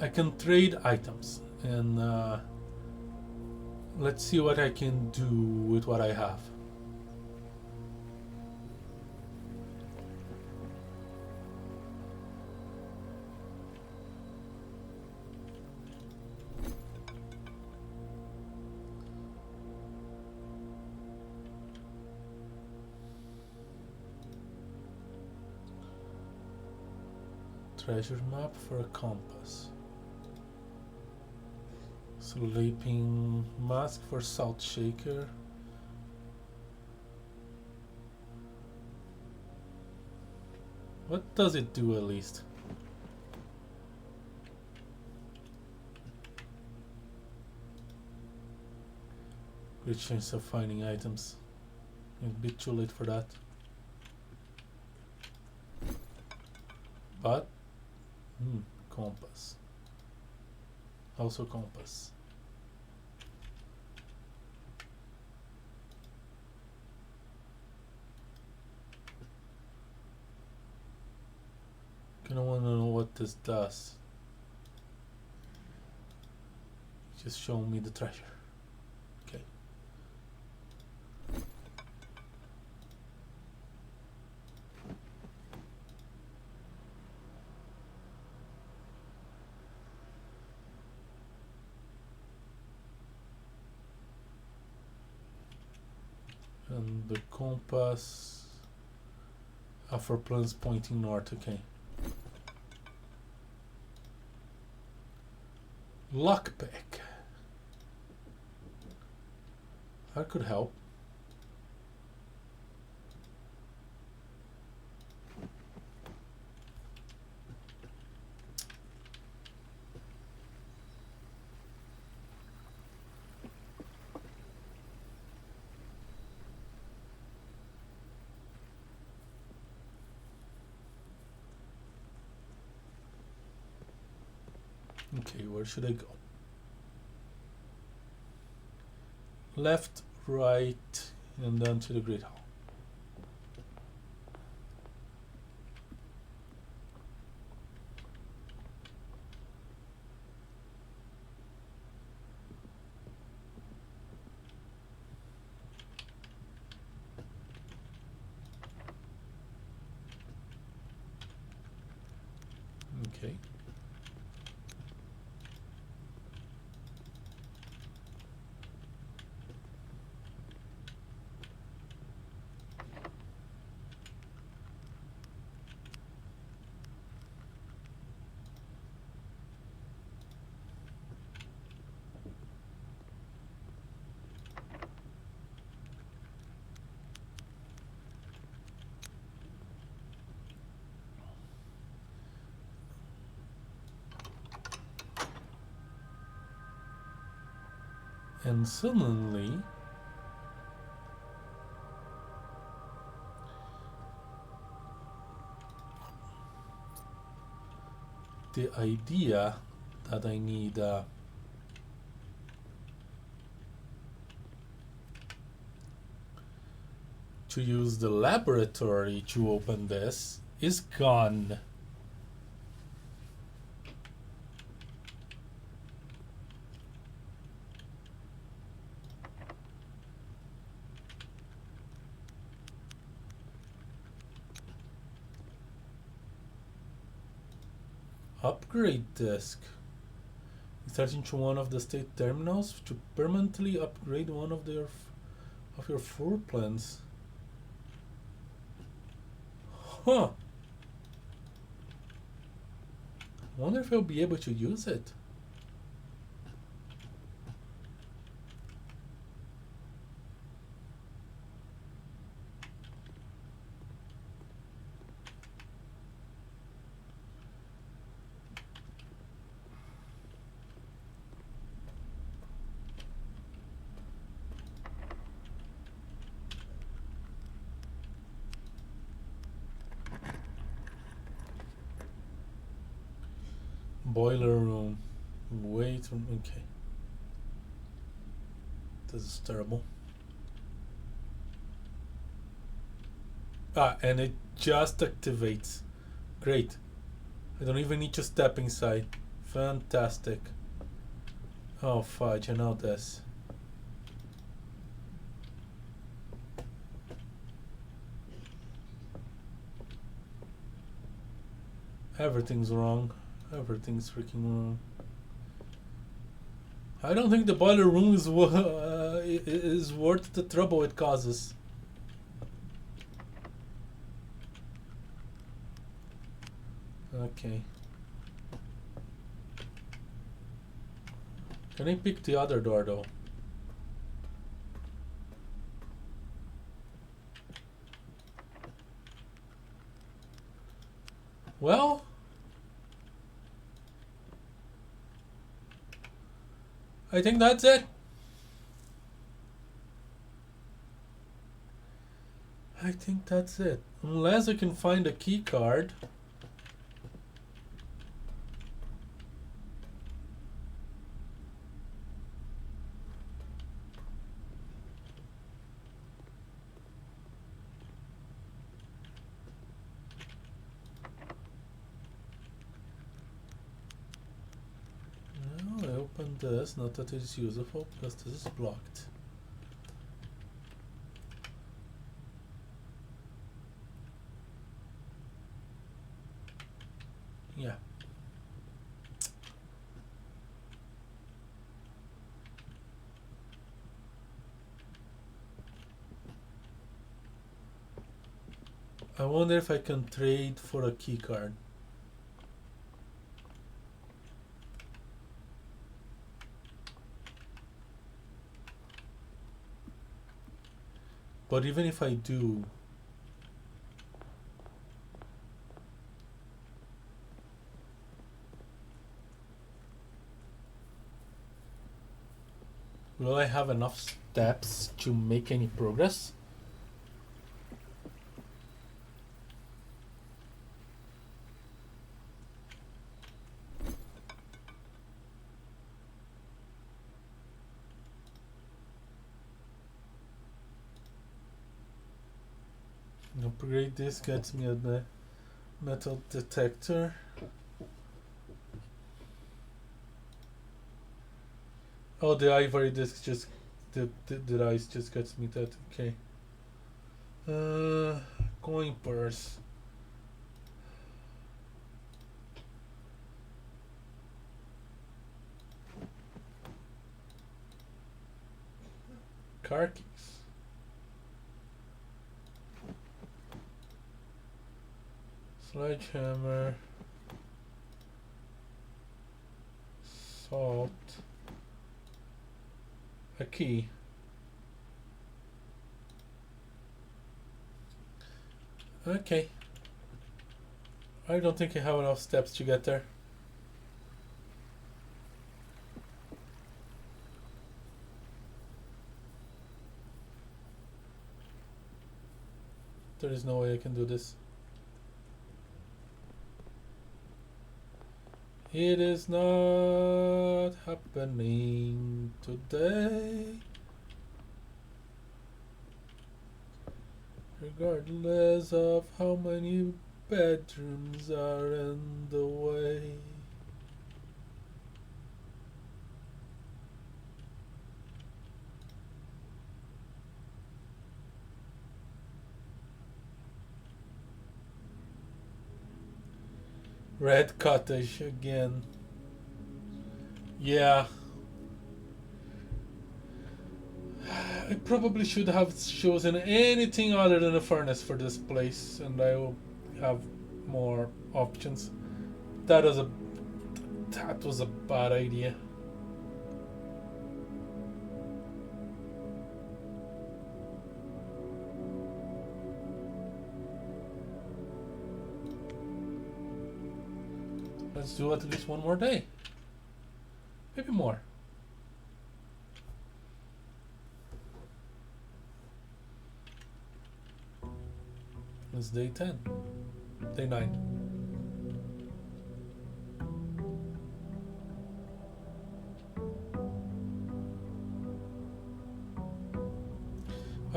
S1: I can trade items and let's see what I can do with what I have. Treasure map for a compass. Sleeping mask for salt shaker. What does it do at least? Great chance of finding items. A bit too late for that. But compass. Also compass. Gonna wanna know what this does. Just show me the treasure. Okay. And the compass for plans pointing north. Okay. Lockpick. That could help. Okay, where should I go? Left, right, and then to the Great Hall. Okay. And suddenly the idea that I need to use the laboratory to open this is gone. Upgrade disk. Insert into one of the state terminals to permanently upgrade one of your floor plans. Huh. Wonder if I'll be able to use it. Boiler room. Wait. Okay. This is terrible. Ah, and it just activates. Great. I don't even need to step inside. Fantastic. Oh fudge, I know this. Everything's wrong. Everything's freaking wrong. I don't think the boiler room is worth the trouble it causes. Okay. Can I pick the other door though? Well, I think that's it. I think that's it. Unless I can find a key card. No, I opened this. Not that it's useful because this is blocked. Yeah. I wonder if I can trade for a key card. But even if I do, will I have enough steps to make any progress? Upgrade this gets me a metal detector. Oh, the ivory disc just the dice just gets me that. Okay. Coin purse. Car keys. Sledgehammer. Salt. A key. Okay. I don't think I have enough steps to get there. There is no way I can do this. It is not happening today. Regardless of how many bedrooms are in the way. Red cottage again. Yeah. I probably should have chosen anything other than a furnace for this place, and I will have more options. That was a bad idea. Let's do at least one more day. Maybe more. It's day 10. Day 9.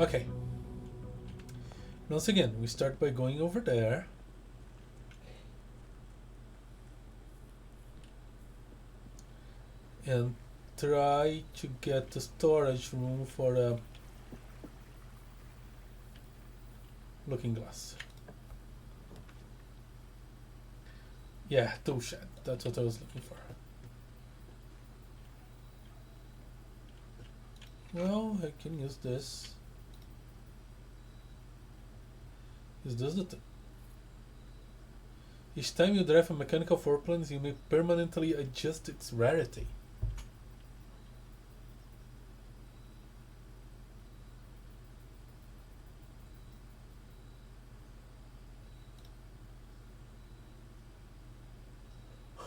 S1: Okay. Once again, we start by going over there. And try to get the storage room for the looking glass. Yeah, tool shed. That's what I was looking for. Well, I can use this. Is this the Each time you drive a mechanical foreplane, you may permanently adjust its rarity.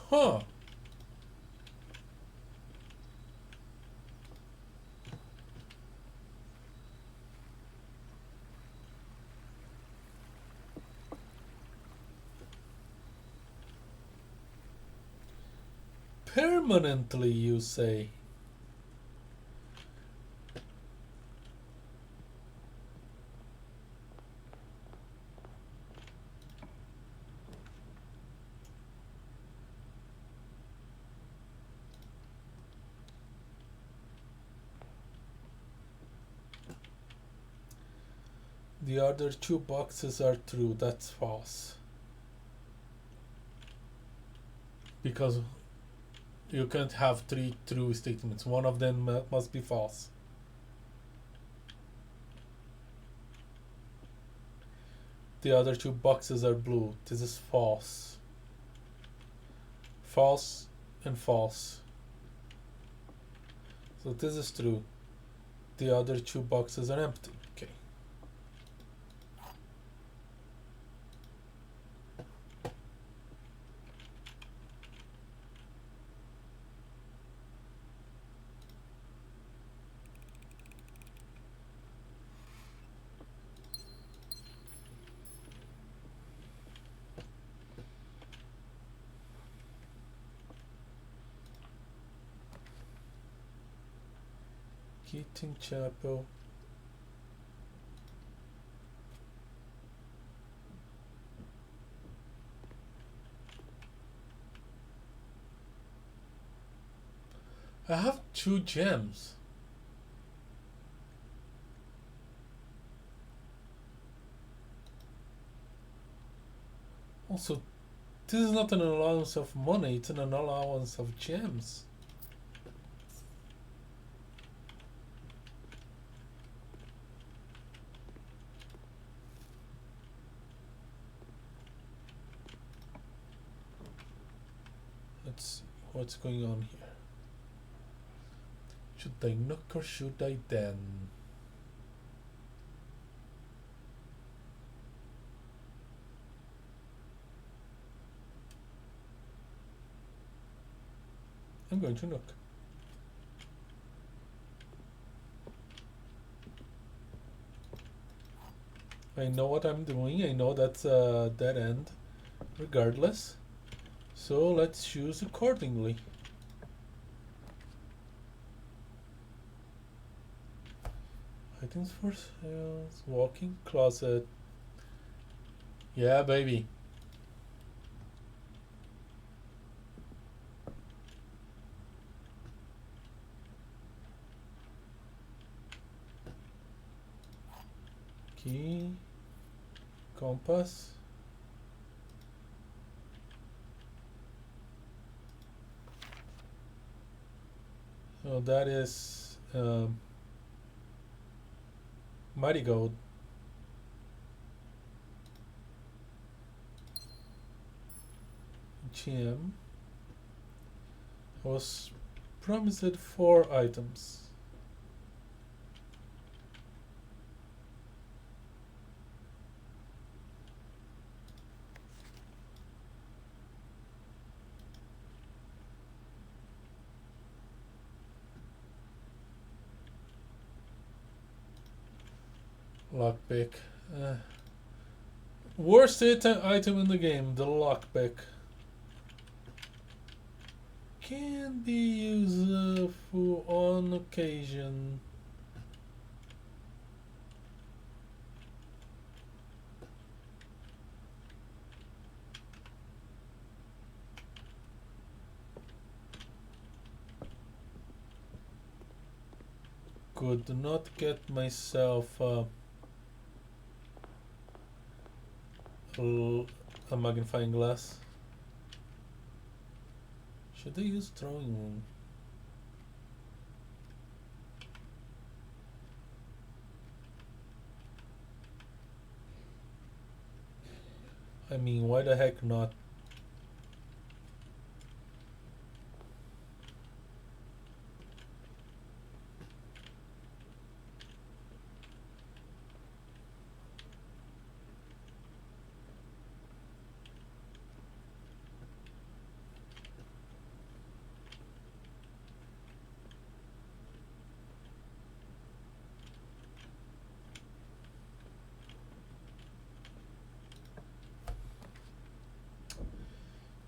S1: Huh. Permanently, you say? The other two boxes are true. That's false. Because you can't have three true statements. One of them must be false. The other two boxes are blue. This is false. False and false. So this is true. The other two boxes are empty. Okay. Keating Chapel. I have 2 gems. Also, this is not an allowance of money, it's an allowance of gems. Let's see what's going on here. Should I knock or should I then? I'm going to knock. I know what I'm doing. I know that's a dead end regardless. So let's choose accordingly. Items for sales, walk-in closet. Yeah, baby. Key, compass. So that is marigold. Gem. I was promised 4 items. Lockpick. Worst item in the game, the lockpick. Can be useful on occasion. good. Do not get myself a magnifying glass. Should I use drawing room? I mean, why the heck not?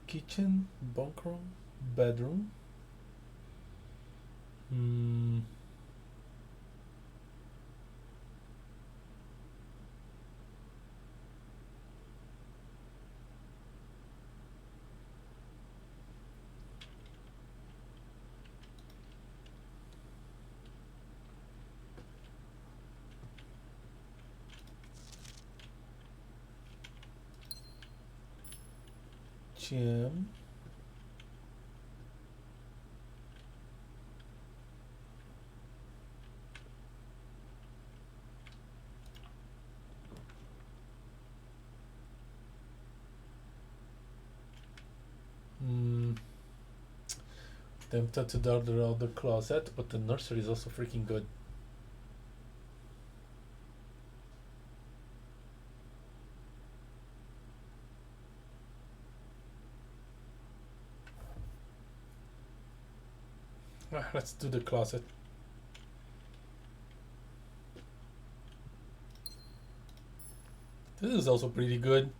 S1: Kitchen, bunk room, bedroom. Hmm. Gym. Hmm. Tempted to order out the closet, but the nursery is also freaking good. Let's do the closet. This is also pretty good.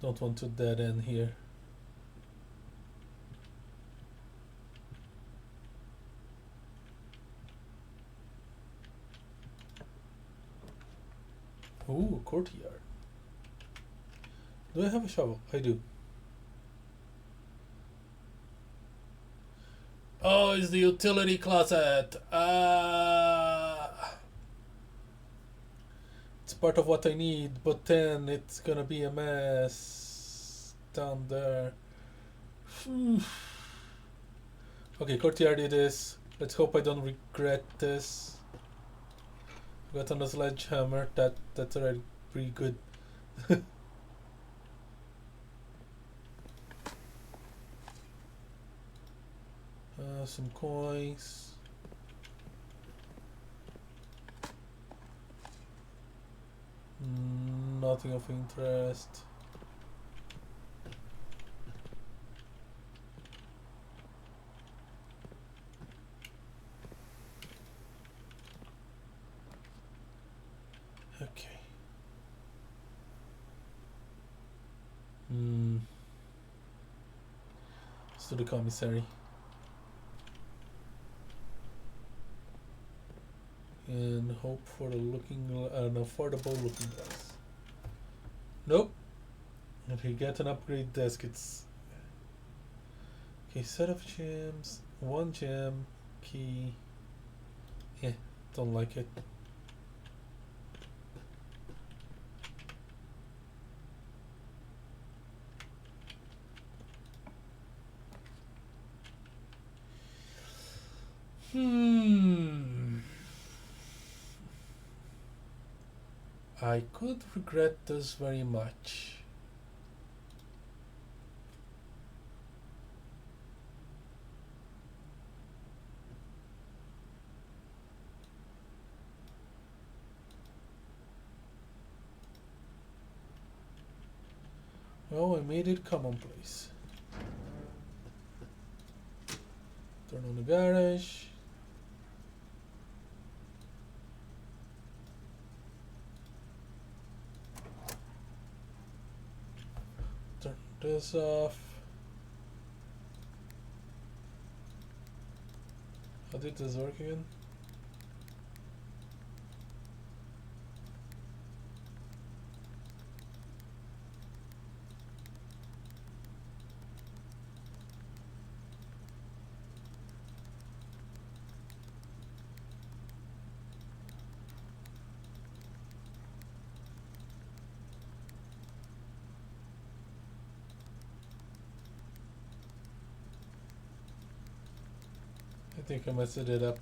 S1: Don't want to dead end here. Ooh, courtyard. Do I have a shovel? I do. Oh, it's the utility closet. It's part of what I need, but then it's gonna be a mess down there. Okay, courtyard it is. Let's hope I don't regret this. Got on a sledgehammer. That's already pretty good. Some coins. Nothing of interest. Okay. Let's do the commissary. And hope for an affordable looking glass. Nope. If you get an upgrade desk, it's okay. Set of gems, one gem, key. Yeah, don't like it. I could regret this very much. Oh, I made it commonplace. Turn on the garage. this off. How did this work again? I think I messed it up.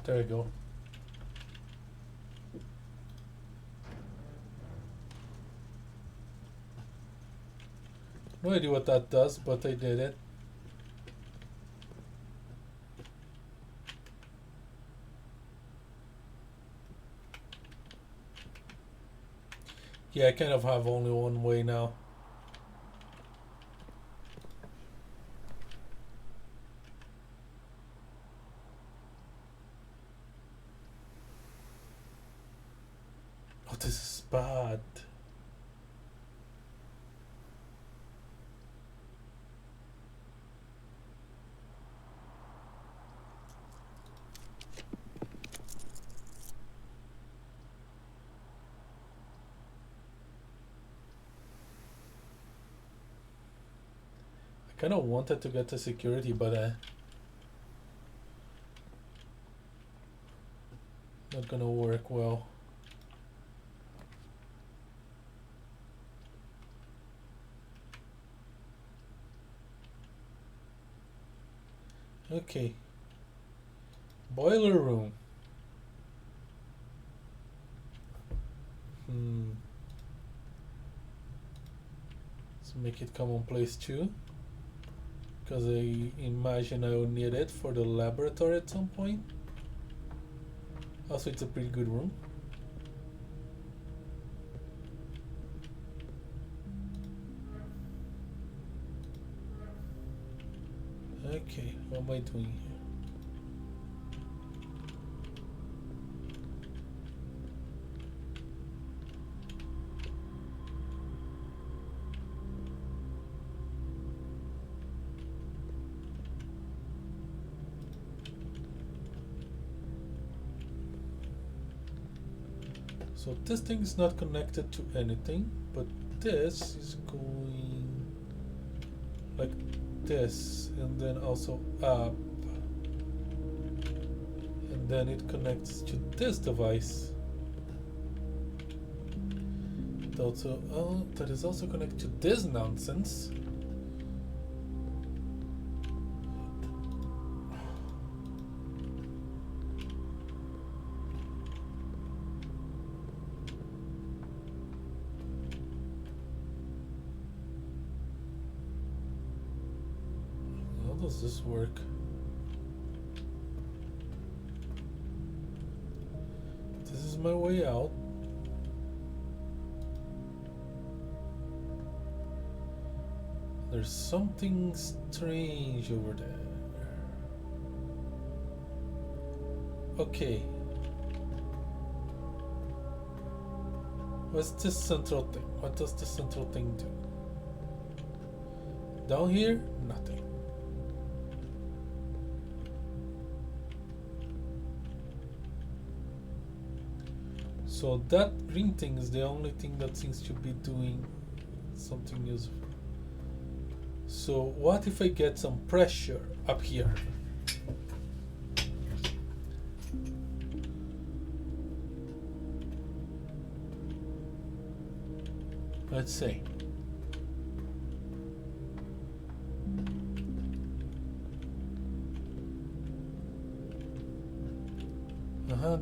S1: There we go. No idea what that does, but I did it. Yeah, I kind of have only one way now. Oh, this is bad. I kind of wanted to get the security, but not gonna work well. Okay. Boiler room. Let's make it commonplace too, because I imagine I will need it for the laboratory at some point. Also, it's a pretty good room. Okay, what am I doing here? So this thing is not connected to anything, but this is going like this, and then also up, and then it connects to this device. It also, that is also connected to this nonsense. How does this work? This is my way out. There's something strange over there. Okay. What's this central thing? What does the central thing do? Down here, nothing. So that green thing is the only thing that seems to be doing something useful. So what if I get some pressure up here? Let's see.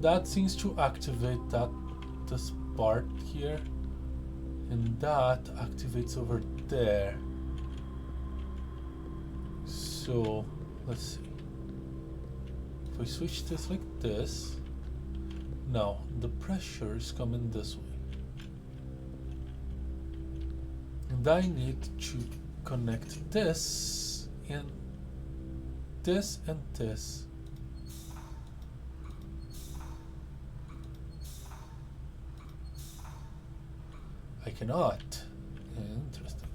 S1: That seems to activate this part here, and that activates over there. So let's see. If we switch this like this, now the pressure is coming this way, and I need to connect this and this and this. I cannot. Interesting.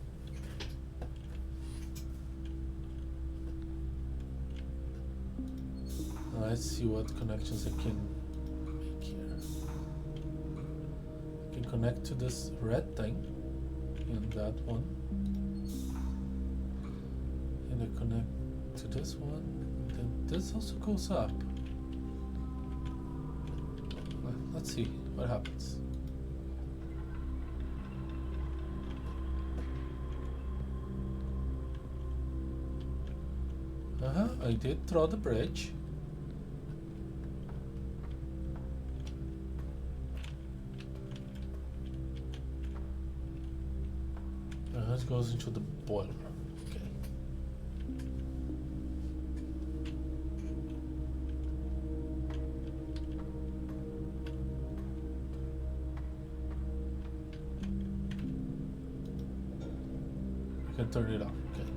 S1: Let's see what connections I can make here. I can connect to this red thing and that one, and I connect to this one. Then this also goes up. Let's see what happens. I did throw the bridge. It goes into the boiler. Okay. I can turn it off. Okay.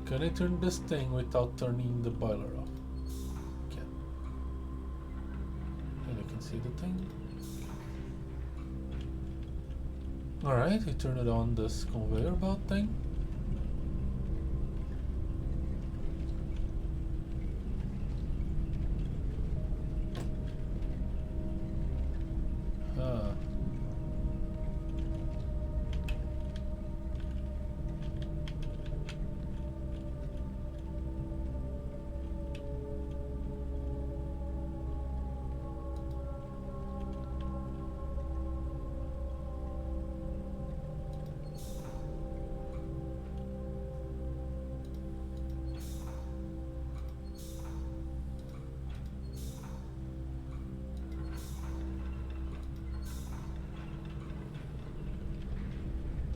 S1: Can I turn this thing without turning the boiler off? Okay. And I can see the thing. Alright, I turn it on this conveyor belt thing.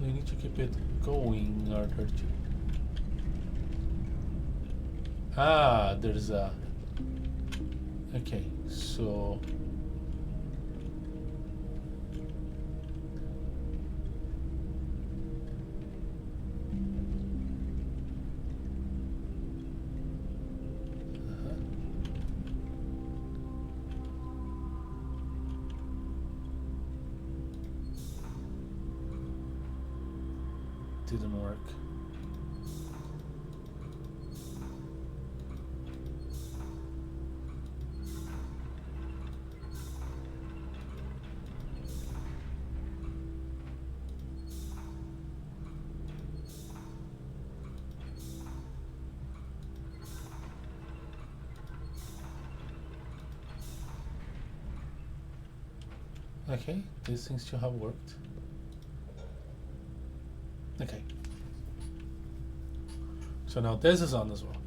S1: We need to keep it going in order to... there's a... Okay, so... Didn't work. Okay, this seems to have worked. Okay. So now this is on as well.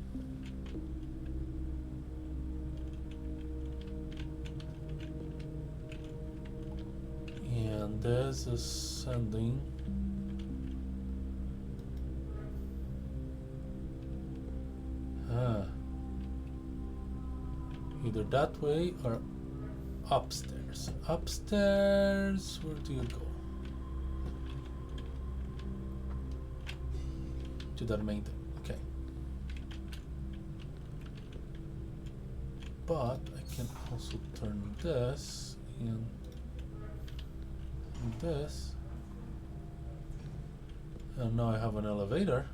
S1: And this is sending either that way or upstairs. Upstairs, where do you go? To that main thing, okay. But I can also turn this and this. And now I have an elevator.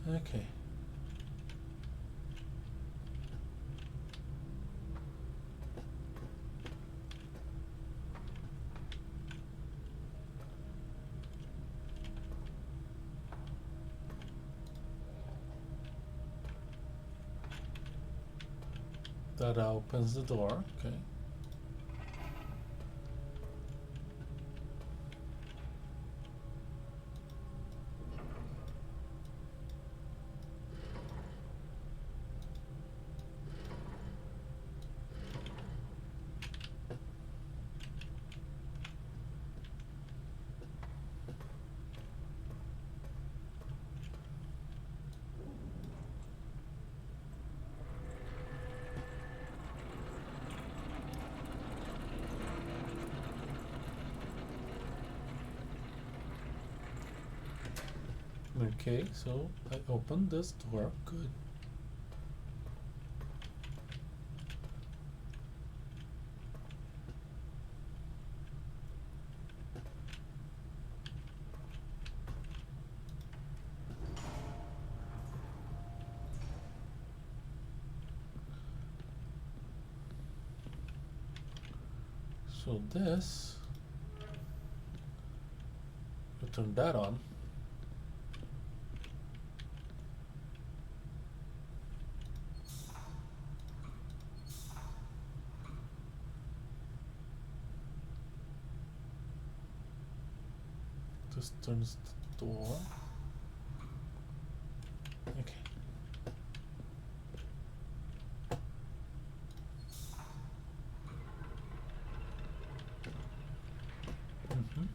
S1: Okay. That opens the door. Okay. Okay, so I opened this door. Good. So this, you turn that on. This turns the door. Okay. Mm-hmm.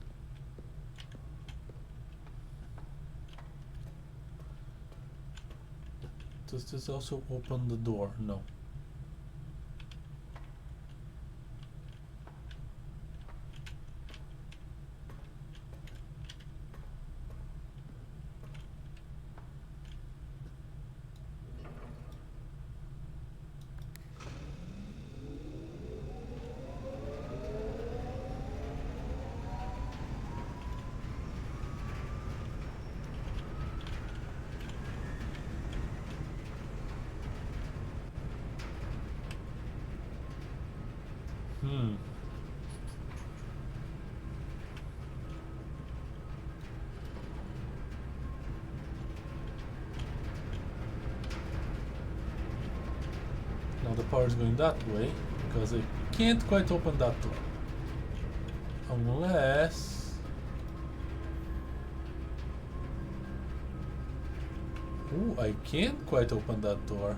S1: Does this also open the door? No. Hmm. Now the power is going that way because I can't quite open that door. Unless... Ooh, I can't quite open that door.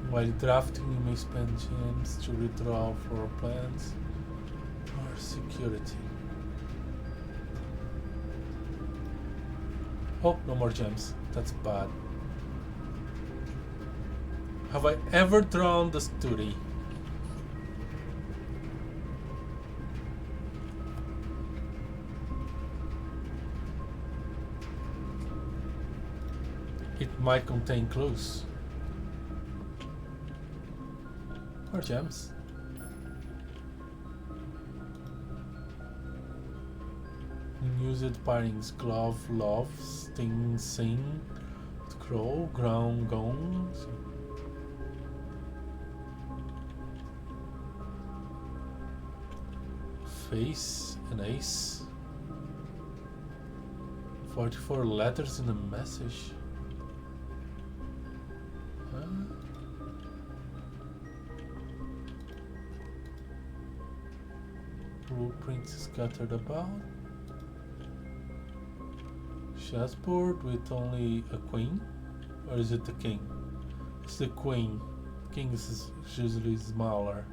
S1: While drafting, you may spend gems to withdraw floor plans or security. Oh, no more gems. That's bad. Have I ever drawn the study? It might contain clues. Or gems. Unused pairings: glove, love, sting, sing, crow, ground, gong. Face, an ace. 44 letters in a message. Huh? Blueprints scattered about. Chessboard with only a queen? Or is it the king? It's the queen. King is usually smaller.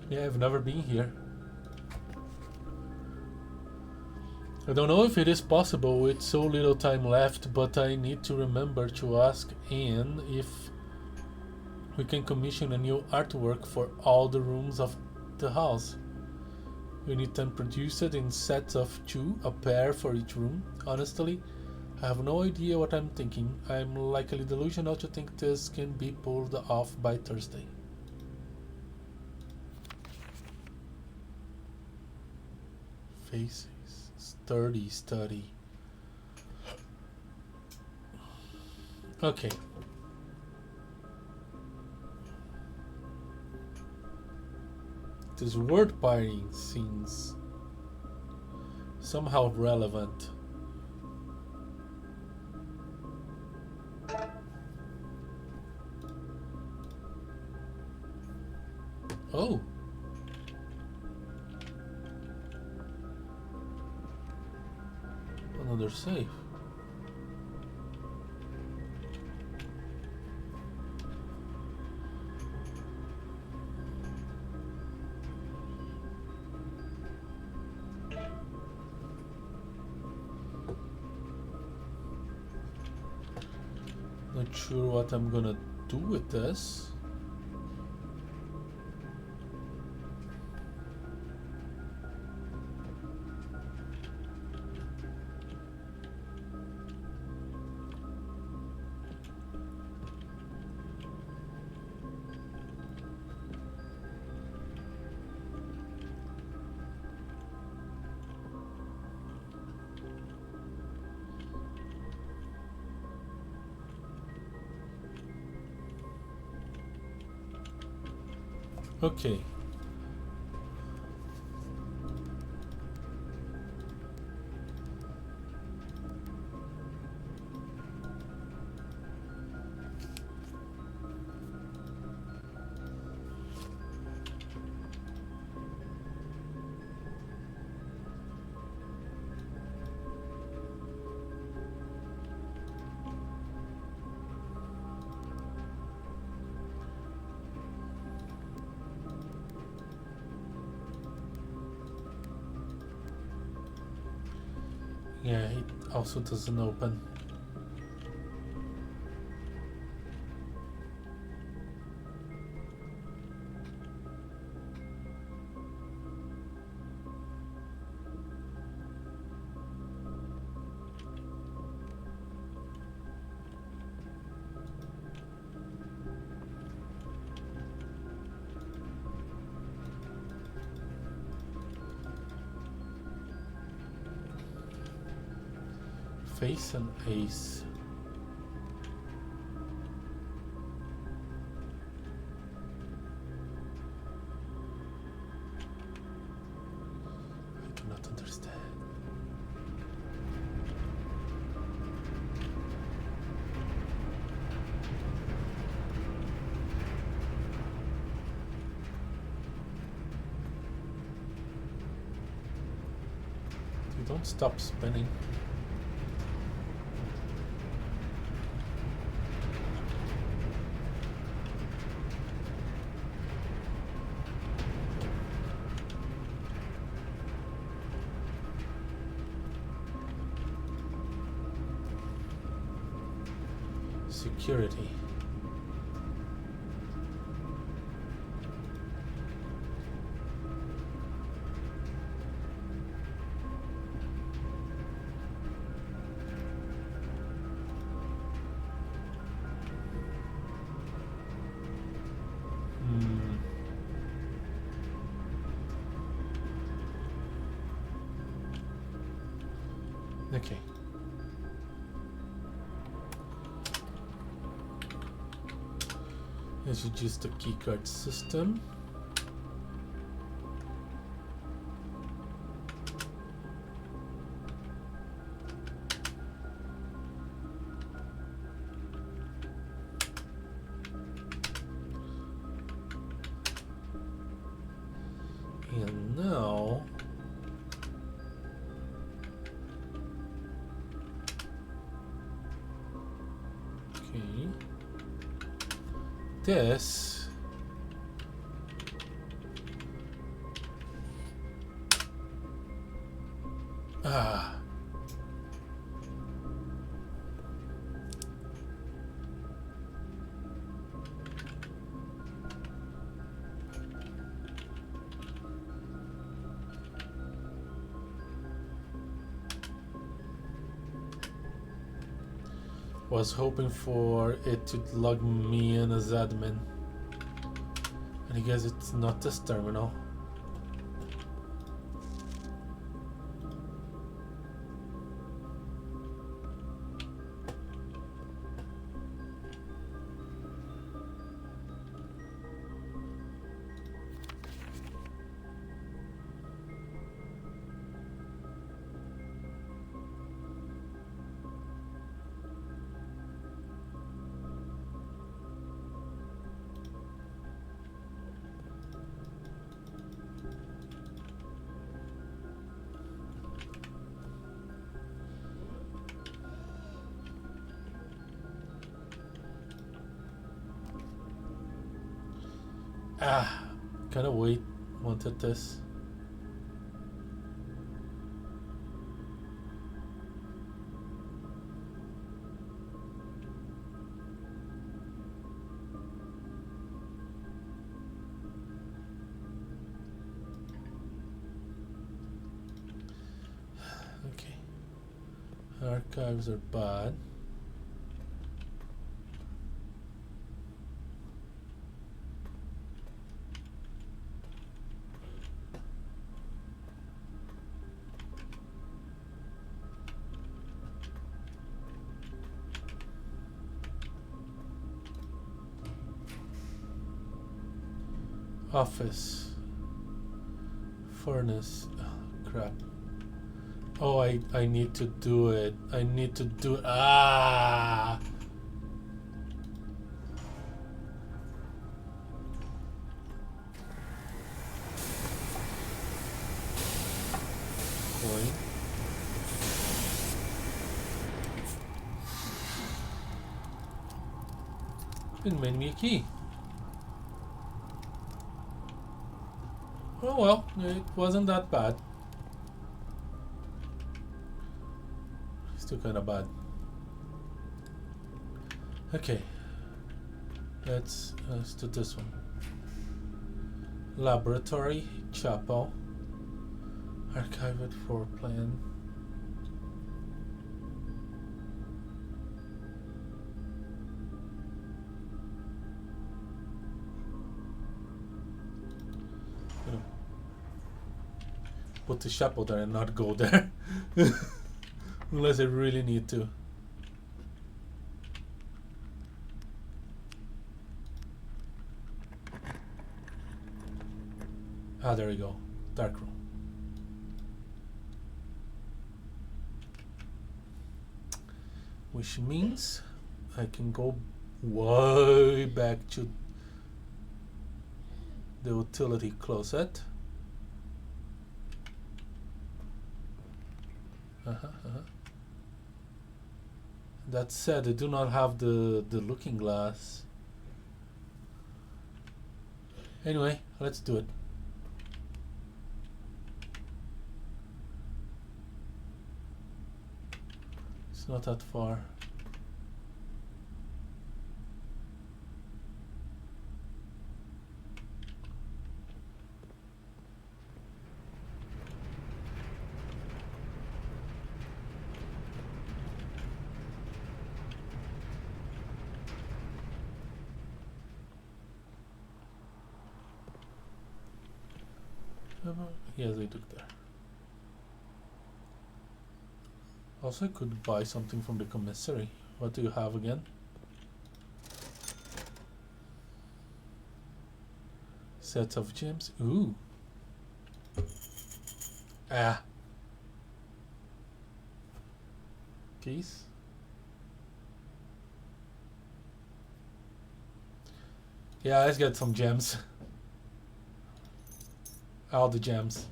S1: Yeah, I've never been here. I don't know if it is possible with so little time left, but I need to remember to ask Anne if We can commission a new artwork for all the rooms of the house. We need them produced in sets of 2, a pair for each room. Honestly, I have no idea what I'm thinking. I'm likely delusional to think this can be pulled off by Thursday. Faces. Study. Okay. This word pairing seems somehow relevant. Oh. Another save. Not sure what I'm gonna do with this. Okay. Yeah, it also doesn't open. Face and ace. I do not understand. You don't stop spinning. Security. Okay. This is just a keycard system. And now this Was hoping for it to log me in as admin. And I guess it's not this terminal. Gotta wait. Wanted this. Okay. Archives are bad. Office. Furnace. Oh, crap. Oh, I need to do it. I need to do it. Ah! Coin. It made me a key. Oh well, it wasn't that bad. Still kind of bad. Okay, let's do this one. Laboratory, chapel, archived floor plan. Put the chapel there and not go there. Unless I really need to. Ah, there we go. Dark room. Which means I can go way back to the utility closet. That said, I do not have the looking glass. Anyway, let's do it. It's not that far. Yes, I took there. Also, I could buy something from the commissary. What do you have again? Sets of gems. Ooh. Ah. Keys. Yeah, let's get some gems. All the gems.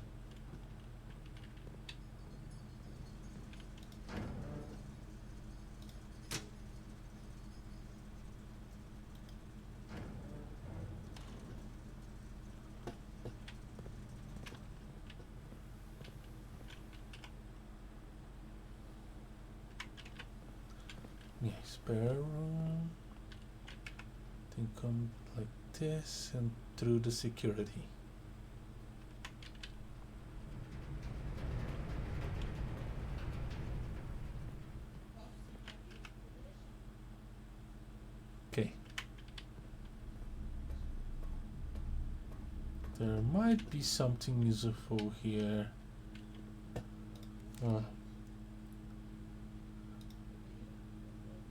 S1: Yeah, spare room. Then come like this and through the security. There might be something useful here.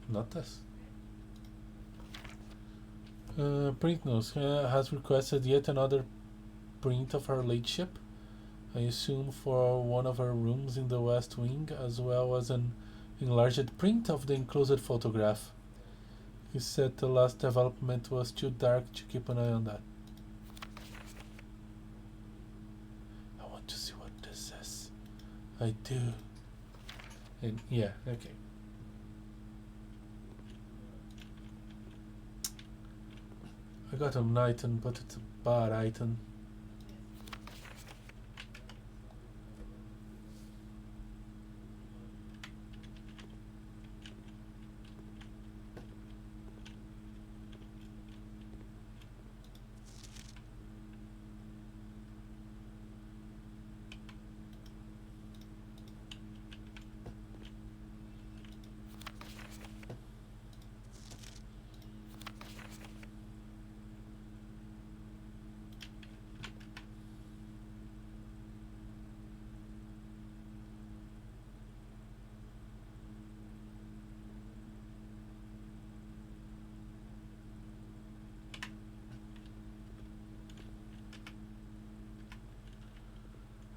S1: Not this. Print notes has requested yet another print of her late ship. I assume for one of her rooms in the West Wing, as well as an enlarged print of the enclosed photograph. He said the last development was too dark to keep an eye on that. I want to see what this is. I do. And yeah, okay. I got an item, but it's a bad item.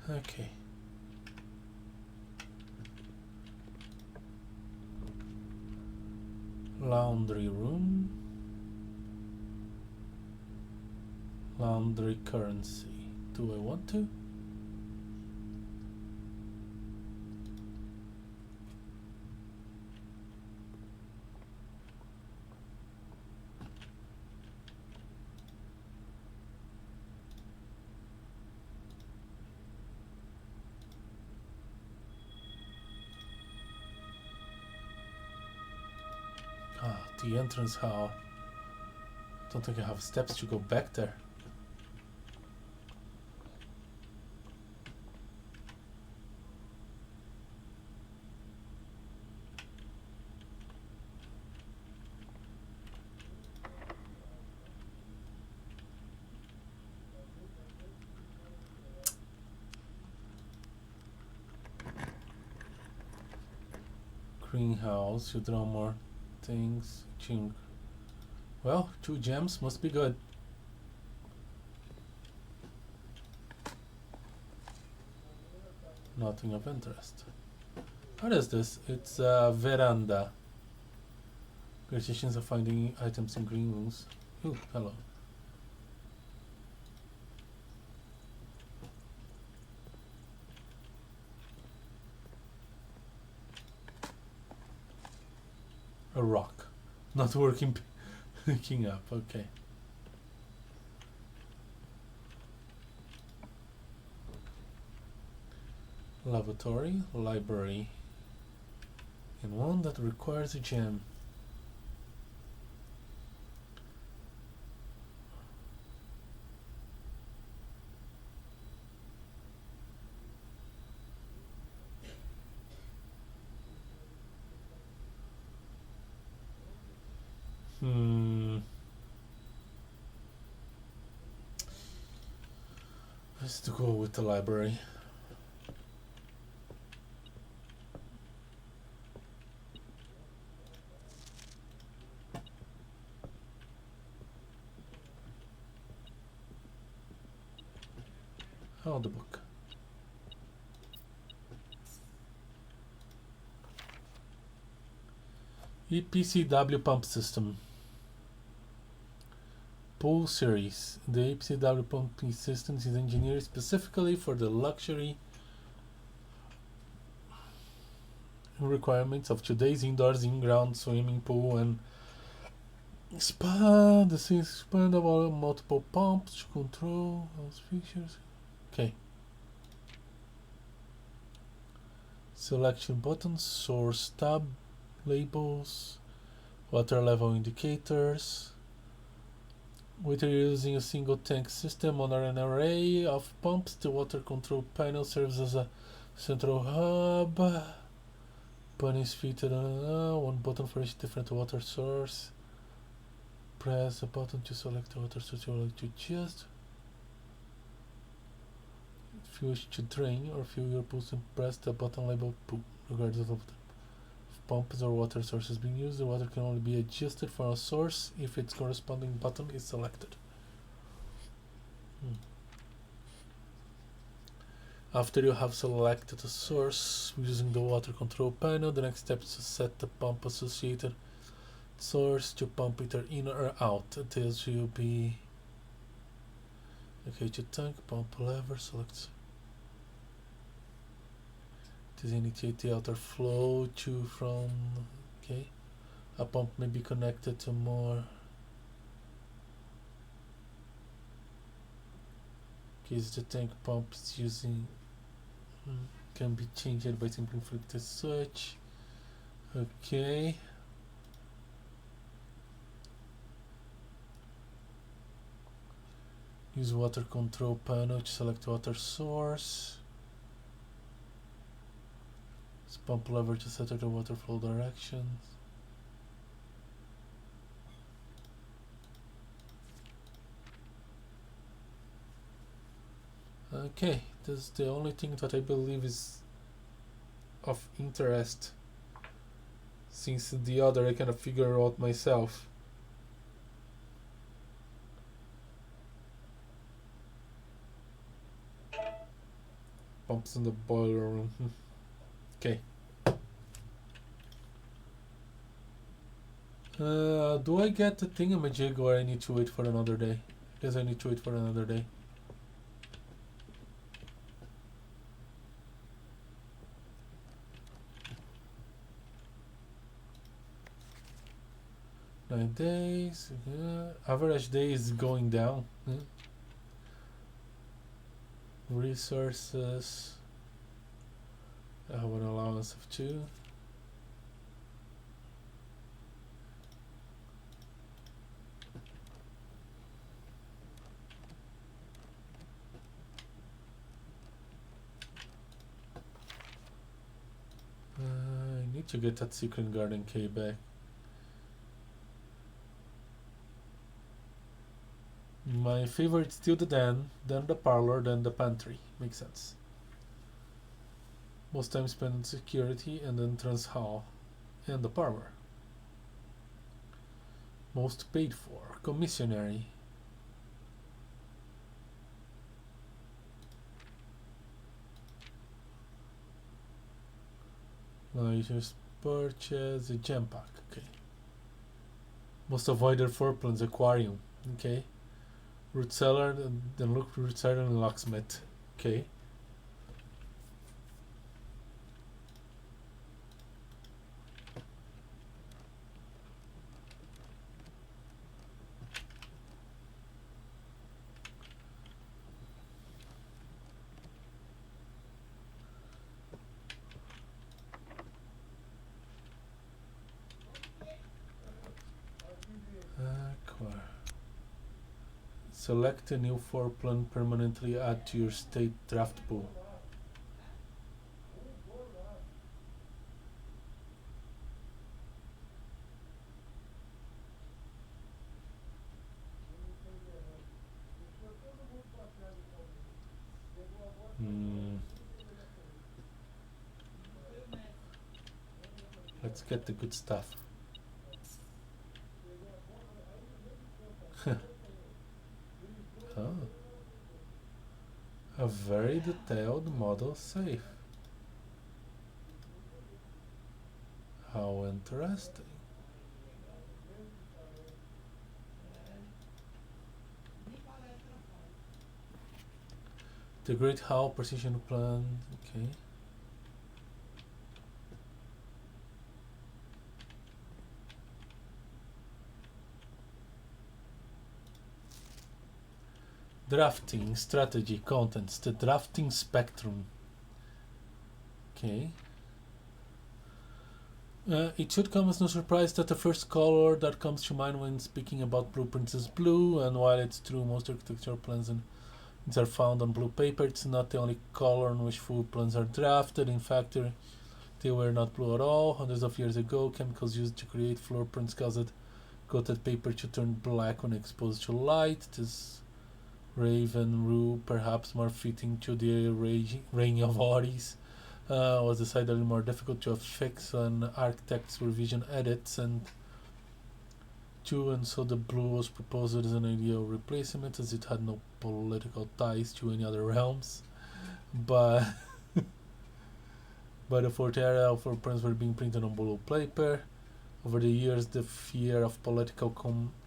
S1: Okay. Laundry room. Laundry currency. Do I want to? The entrance hall. Don't think I have steps to go back there. Greenhouse, you draw more things. Well, 2 gems must be good. Nothing of interest. What is this? It's a veranda. Politicians are finding items in green rooms. Ooh, hello. A rock. Not working. Picking up, okay. Lavatory, library. And one that requires a gem. Let's go with the library. Oh, the book. EPCW pump system. Pool series. The EPCW pumping system is engineered specifically for the luxury requirements of today's indoors in-ground swimming pool and spa. This is expandable multiple pumps to control those features. Okay. Selection buttons, source tab, labels, water level indicators. Whether you're using a single tank system or an array of pumps, the water control panel serves as a central hub. Button is fitted on one button for each different water source. Press a button to select the water source you would like to adjust. If you wish to drain or fill your pools, press the button labeled pool, regardless of the pumps or water sources being used. The water can only be adjusted for a source if its corresponding button is selected. After you have selected a source using the water control panel, the next step is to set the pump associated source to pump either in or out. This will be okay to tank, pump lever, select. This initiate the outer flow to from. Okay, a pump may be connected to more. Case the tank pump is using can be changed by simply flick the switch. Okay. Use water control panel to select water source. Use pump lever to set the water flow directions. Okay, this is the only thing that I believe is of interest, since the other I kind of figure out myself. Pumps in the boiler room. Okay. Do I get the thingamajig or I need to wait for another day? I guess I need to wait for another day. Days. Average day is going down. Resources. I have an allowance of 2. I need to get that secret garden key back. My favorite is still the den, then the parlor, then the pantry. Makes sense. Most time spent in security, and then trans hall, and the parlor. Most paid for, commissary. Just purchase a gem pack. Okay. Most avoided floor plans, aquarium. Okay. Root cellar, then look root cellar and locksmith. Okay. Select a new floor plan, permanently add to your state draft pool. Let's get the good stuff. Oh. A very detailed model safe. How interesting. The Great Hall precision plan. Okay. Drafting, strategy, contents, the drafting spectrum. Okay. It should come as no surprise that the first color that comes to mind when speaking about blueprints is blue, and while it's true most architectural plans are found on blue paper, it's not the only color on which full plans are drafted. In fact, they were not blue at all. Hundreds of years ago, chemicals used to create floor prints caused coated paper to turn black when exposed to light. This Raven Rue, perhaps more fitting to the reign of Horus, was decidedly more difficult to affix when architects revision edits and two, and so the blue was proposed as an ideal replacement as it had no political ties to any other realms. But by the fourth era, our prints were being printed on blue paper. Over the years, the fear of political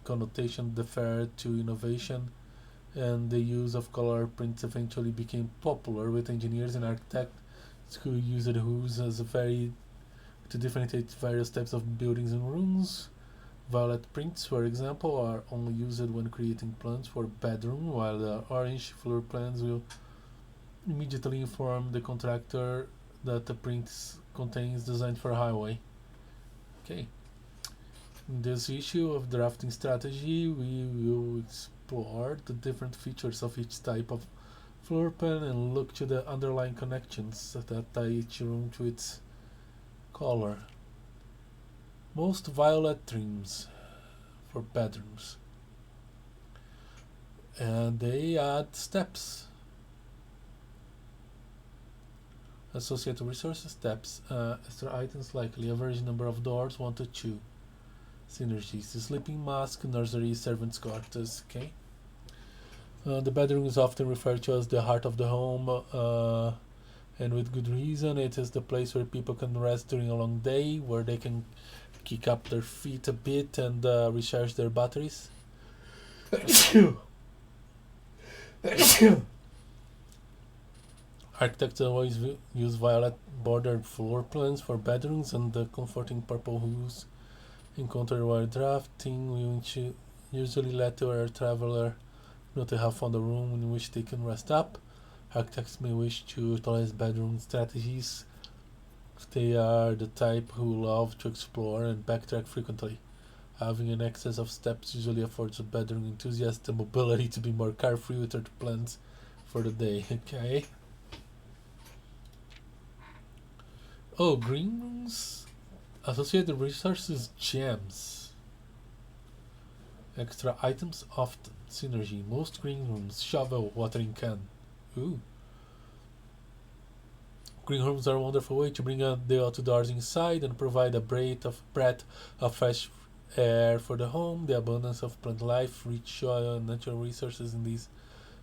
S1: connotation deferred to innovation, and the use of color prints eventually became popular with engineers and architects who used hues as a very to differentiate various types of buildings and rooms. Violet prints, for example, are only used when creating plans for bedroom, while the orange floor plans will immediately inform the contractor that the print contains designed for highway. Okay. In this issue of drafting strategy, we will explore the different features of each type of floor plan and look to the underlying connections that tie each room to its color. Most violet themes for bedrooms, and they add steps. Associated resources steps, extra items likely, average number of doors 1 to 2. Synergies, the sleeping mask, nursery, servants' quarters. Okay. The bedroom is often referred to as the heart of the home, and with good reason. It is the place where people can rest during a long day, where they can kick up their feet a bit and recharge their batteries. Architects always use violet bordered floor plans for bedrooms, and the comforting purple hues encountered while drafting will usually let their traveler know they have found a room in which they can rest up. Architects may wish to utilize bedroom strategies if they are the type who love to explore and backtrack frequently. Having an excess of steps usually affords a bedroom enthusiast the mobility to be more carefree with their plans for the day. Okay. Oh, green rooms? Associated resources, gems. Extra items, often. Synergy, most green rooms, shovel, watering can. Ooh. Green rooms are a wonderful way to bring the outdoors inside and provide a breath of fresh air for the home. The abundance of plant life, rich soil, and natural resources in these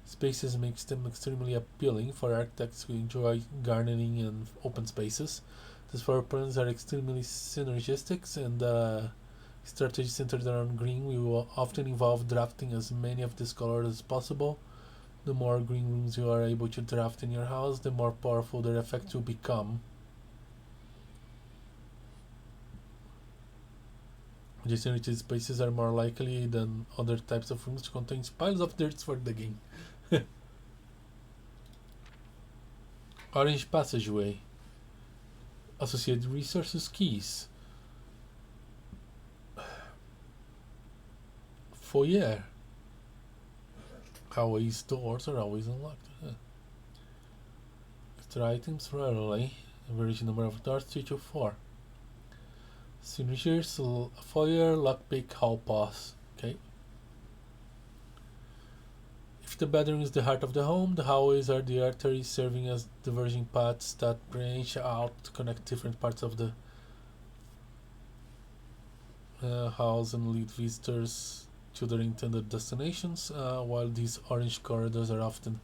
S1: spaces makes them extremely appealing for architects who enjoy gardening and open spaces. These floor plans are extremely synergistic, and strategy centered around green will often involve drafting as many of these colors as possible. The more green rooms you are able to draft in your house, the more powerful their effects will become. Adjacent spaces are more likely than other types of rooms to contain piles of dirt for digging. Orange passageway. Associated resources keys. Foyer. Hallways doors are always unlocked. Extra items rarely. Average number of doors 3 to 4. Signatures, foyer, lockpick, hall pass. Okay. If the bedroom is the heart of the home, the hallways are the arteries serving as diverging paths that branch out to connect different parts of the house and lead visitors to their intended destinations. While these orange corridors are often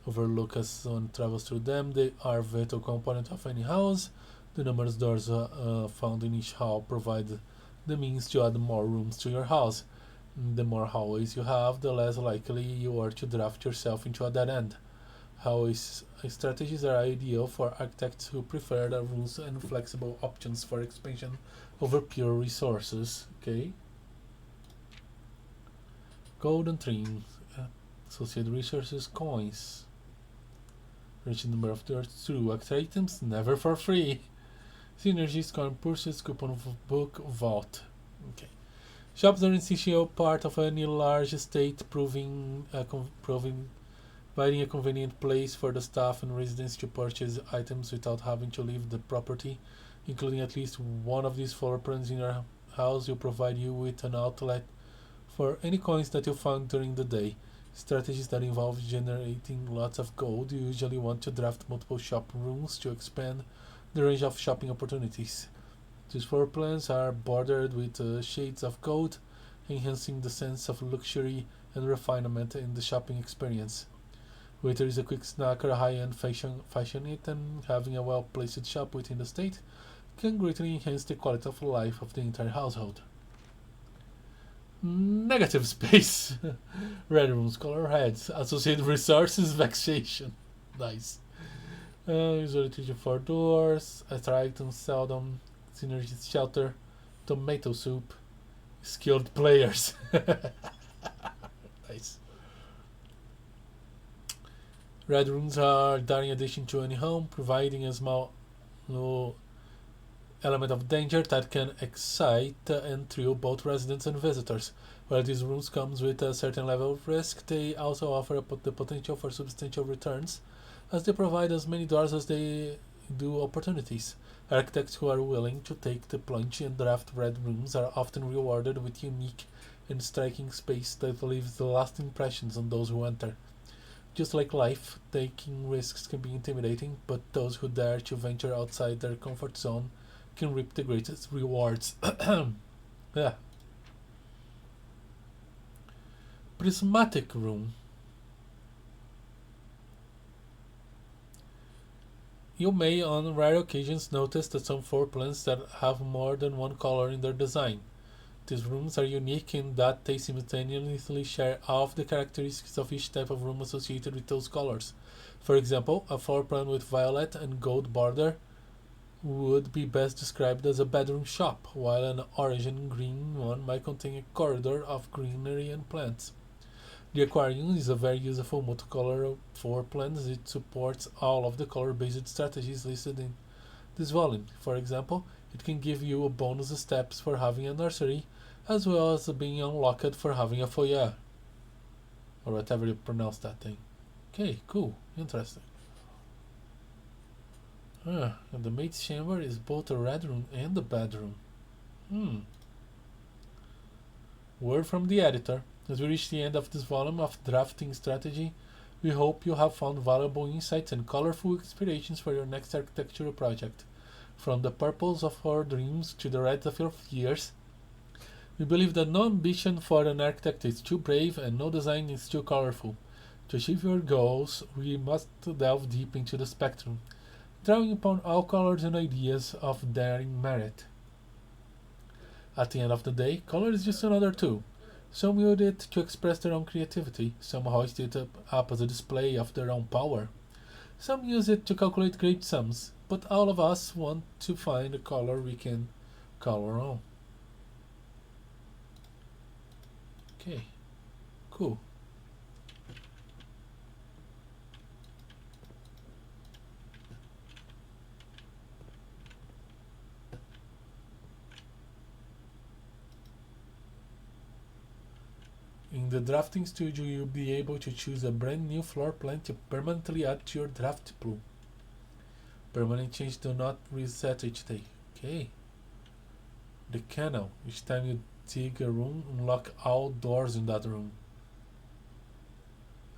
S1: overlooked as one travels through them, they are a vital component of any house. The numerous doors found in each hall provide the means to add more rooms to your house. The more hallways you have, the less likely you are to draft yourself into a dead end. Hallways strategies are ideal for architects who prefer the rules and flexible options for expansion over pure resources. Okay. Golden trim, associated resources, coins. Rich number of doors, true. Extra items, never for free. Synergies, coin purses, coupon book, vault. Okay. Shops are an essential part of any large estate, providing a convenient place for the staff and residents to purchase items without having to leave the property. Including at least one of these floor plans in your house will provide you with an outlet for any coins that you find during the day. Strategies that involve generating lots of gold usually want to draft multiple shop rooms to expand the range of shopping opportunities. These floor plans are bordered with shades of gold, enhancing the sense of luxury and refinement in the shopping experience. Whether it's a quick snack or a high-end fashion item, having a well-placed shop within the state can greatly enhance the quality of life of the entire household. Negative space. Red rooms, color heads, associated resources, vexation. Nice. Usually 3 to 4 doors, attract seldom, synergy shelter, tomato soup, skilled players. Nice. Red rooms are darn addition to any home, providing a small no element of danger that can excite and thrill both residents and visitors. While these rooms comes with a certain level of risk, they also offer the potential for substantial returns, as they provide as many doors as they do opportunities. Architects who are willing to take the plunge and draft red rooms are often rewarded with unique and striking space that leaves lasting impressions on those who enter. Just like life, taking risks can be intimidating, but those who dare to venture outside their comfort zone can reap the greatest rewards. Yeah. Prismatic room. You may on rare occasions notice that some floor plans that have more than one color in their design. These rooms are unique in that they simultaneously share all of the characteristics of each type of room associated with those colors. For example, a floor plan with violet and gold border would be best described as a bedroom shop, while an orange and green one might contain a corridor of greenery and plants. The aquarium is a very useful multicolor floor plan as it supports all of the color-based strategies listed in this volume. For example, it can give you a bonus steps for having a nursery, as well as being unlocked for having a foyer. Or whatever you pronounce that thing. Okay, cool, interesting. And the maid's chamber is both a red room and a bedroom. Word from the editor. As we reach the end of this volume of drafting strategy, we hope you have found valuable insights and colorful inspirations for your next architectural project. From the purples of our dreams to the reds of your fears, we believe that no ambition for an architect is too brave and no design is too colorful. To achieve your goals, we must delve deep into the spectrum, drawing upon all colors and ideas of daring merit. At the end of the day, color is just another tool. Some use it to express their own creativity, some hoist it up as a display of their own power. Some use it to calculate great sums, but all of us want to find a color we can call our own. Okay, cool. In the drafting studio, you'll be able to choose a brand new floor plan to permanently add to your draft pool. Permanent changes do not reset each day. Okay. The canal. Each time you dig a room, unlock all doors in that room.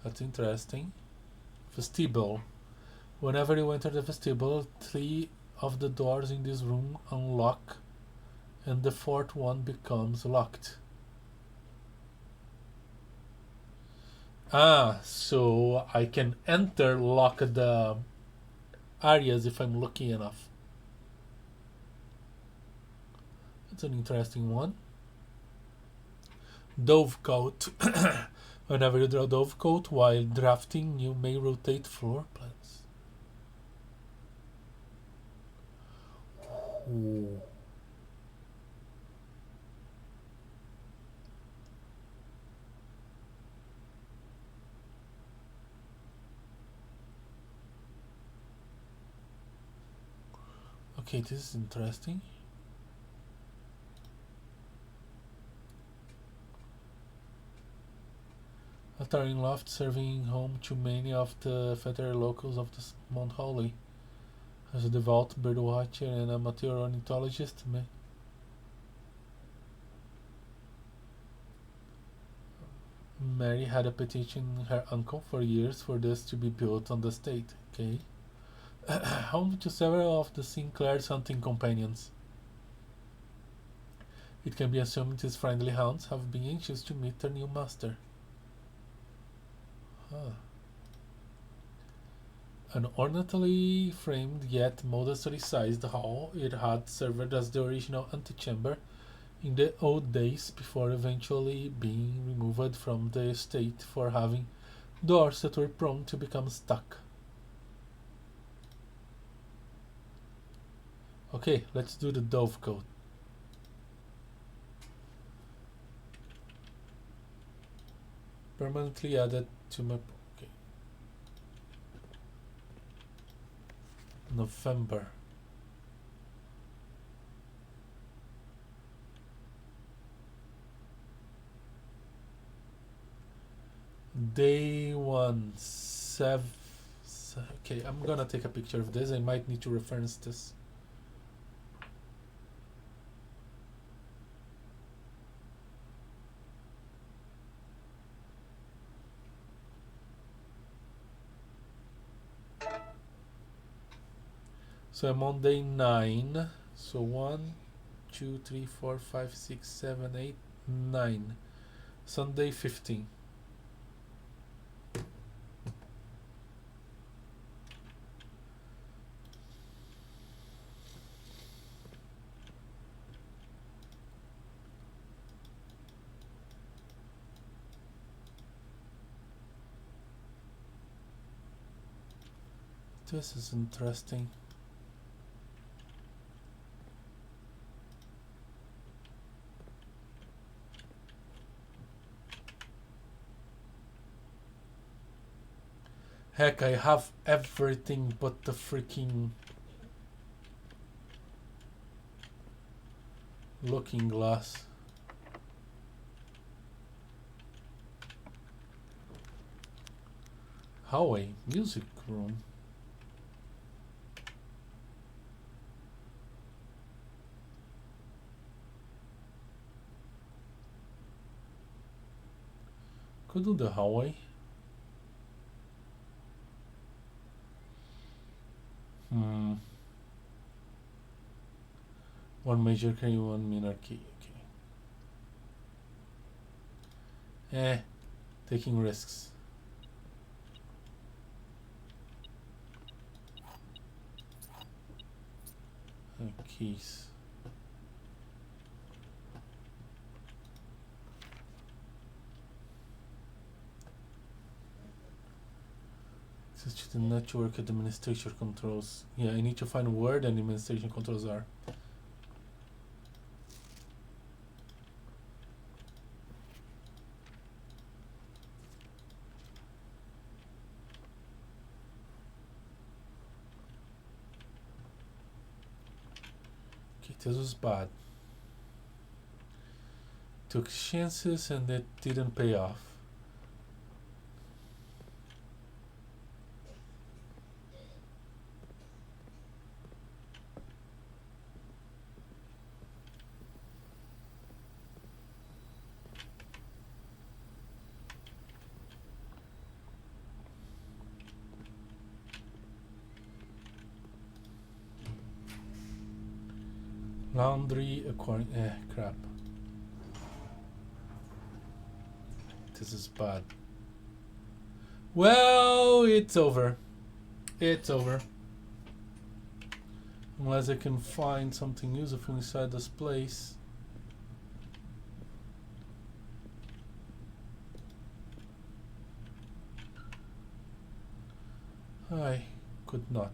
S1: That's interesting. Vestibule. Whenever you enter the vestibule, 3 of the doors in this room unlock, and the 4th one becomes locked. So I can enter lock the areas if I'm lucky enough. That's an interesting one. Dovecote. Whenever you draw Dovecote while drafting, you may rotate floor plans. Ooh. Okay, this is interesting. A towering loft serving home to many of the federal locals of the Mount Holly. As a devout birdwatcher and amateur ornithologist, Mary had petitioned her uncle for years for this to be built on the estate. Okay. Home to several of the Sinclair's hunting companions. It can be assumed these friendly hounds have been anxious to meet their new master. Huh. An ornately framed yet modestly sized hall, it had served as the original antechamber in the old days before eventually being removed from the estate for having doors that were prone to become stuck. Okay, let's do the dovecote. Permanently added to my... Okay. November. Day 1. Okay, I'm gonna take a picture of this. I might need to reference this. So I'm on day 9. So 1, 2, 3, 4, 5, 6, 7, 8, 9. Sunday 15. This is interesting. Heck, I have everything but the freaking looking glass. Hallway, music room. Could do the hallway. One major key, one minor key. Okay. Taking risks. Keys. Access to the network administration controls. Yeah, I need to find where the administration controls are. Okay, this was bad. Took chances and it didn't pay off. Laundry acquiring. Crap. This is bad. Well, it's over. It's over. Unless I can find something useful inside this place. I could not.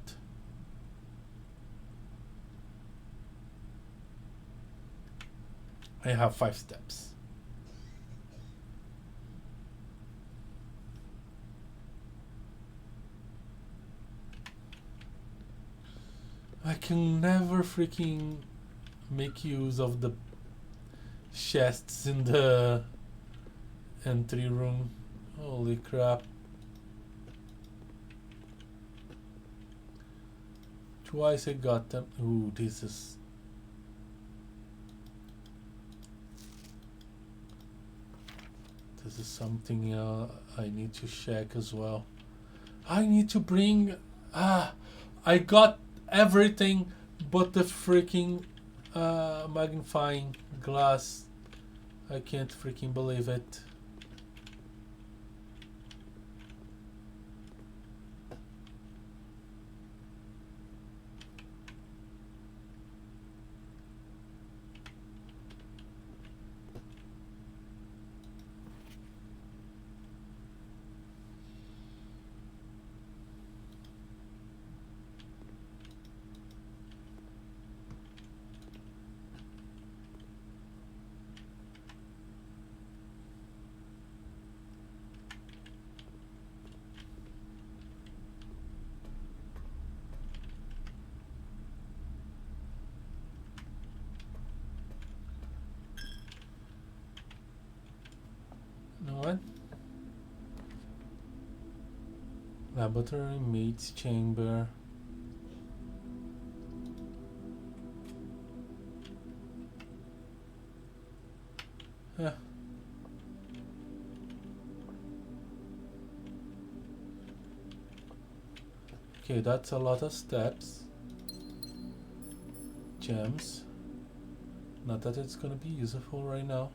S1: I have 5 steps. I can never freaking make use of the chests in the entry room. Holy crap. Twice I got them. Ooh, this is... this is something I need to check as well. I need to bring. I got everything but the freaking magnifying glass. I can't freaking believe it. You know what? Laboratory mates chamber. Yeah. Okay, that's a lot of steps. Gems. Not that it's gonna be useful right now.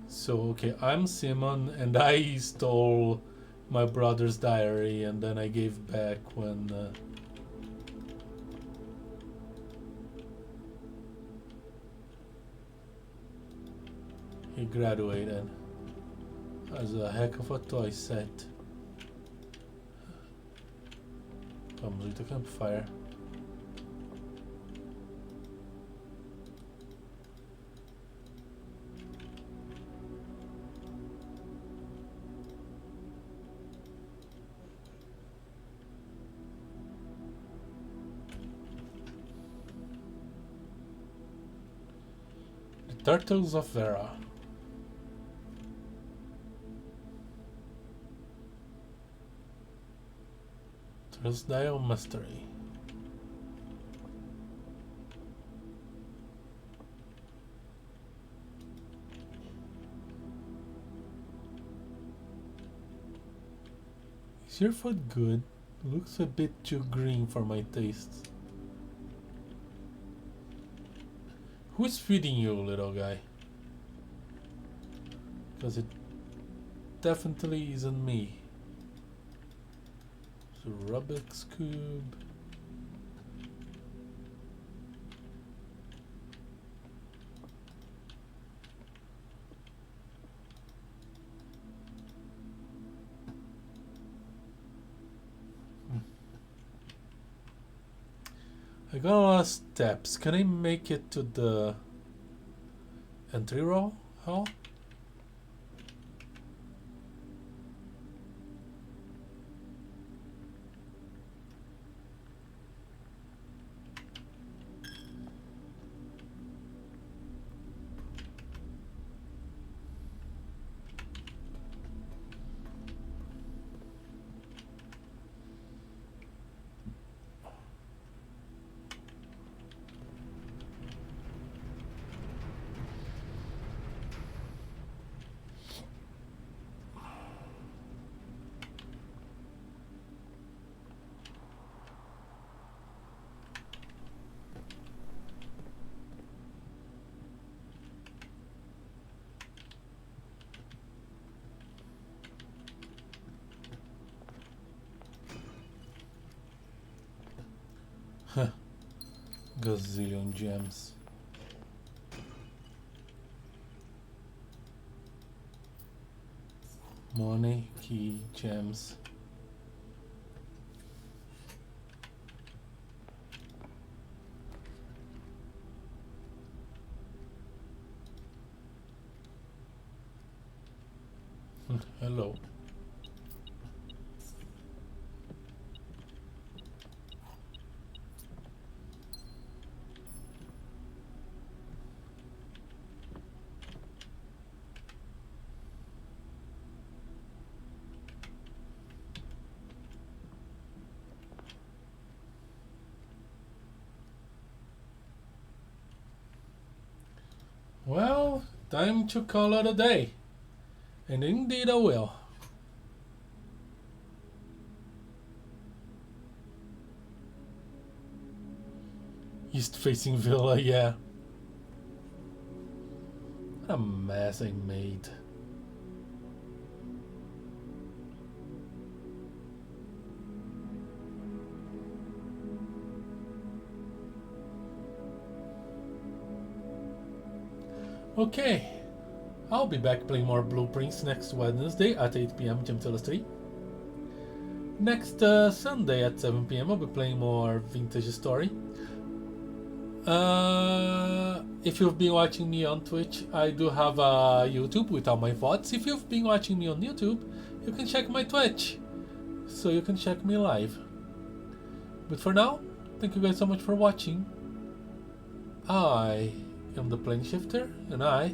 S1: So, okay, I'm Simon and I stole my brother's diary and then I gave back when he graduated. That's a heck of a toy set. Comes with a campfire. Turtles of Vera. Dial Mystery. Is your food good? Looks a bit too green for my tastes. Who's feeding you, little guy? Because it definitely isn't me. So Rubik's Cube. I got a lot of steps. Can I make it to the entry hall? Gazillion gems. Money, key, gems. Hello. Well, time to call it a day. And indeed I will. East facing villa, yeah. What a mess I made. Okay, I'll be back playing more Blueprints next Wednesday at 8 p.m. Gemtellus 3. Next Sunday at 7 p.m. I'll be playing more Vintage Story. If you've been watching me on Twitch, I do have a YouTube with all my VODs. If you've been watching me on YouTube, you can check my Twitch, so you can check me live. But for now, thank you guys so much for watching. I am the Plane Shifter, and I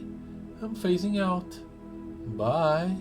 S1: am phasing out. Bye.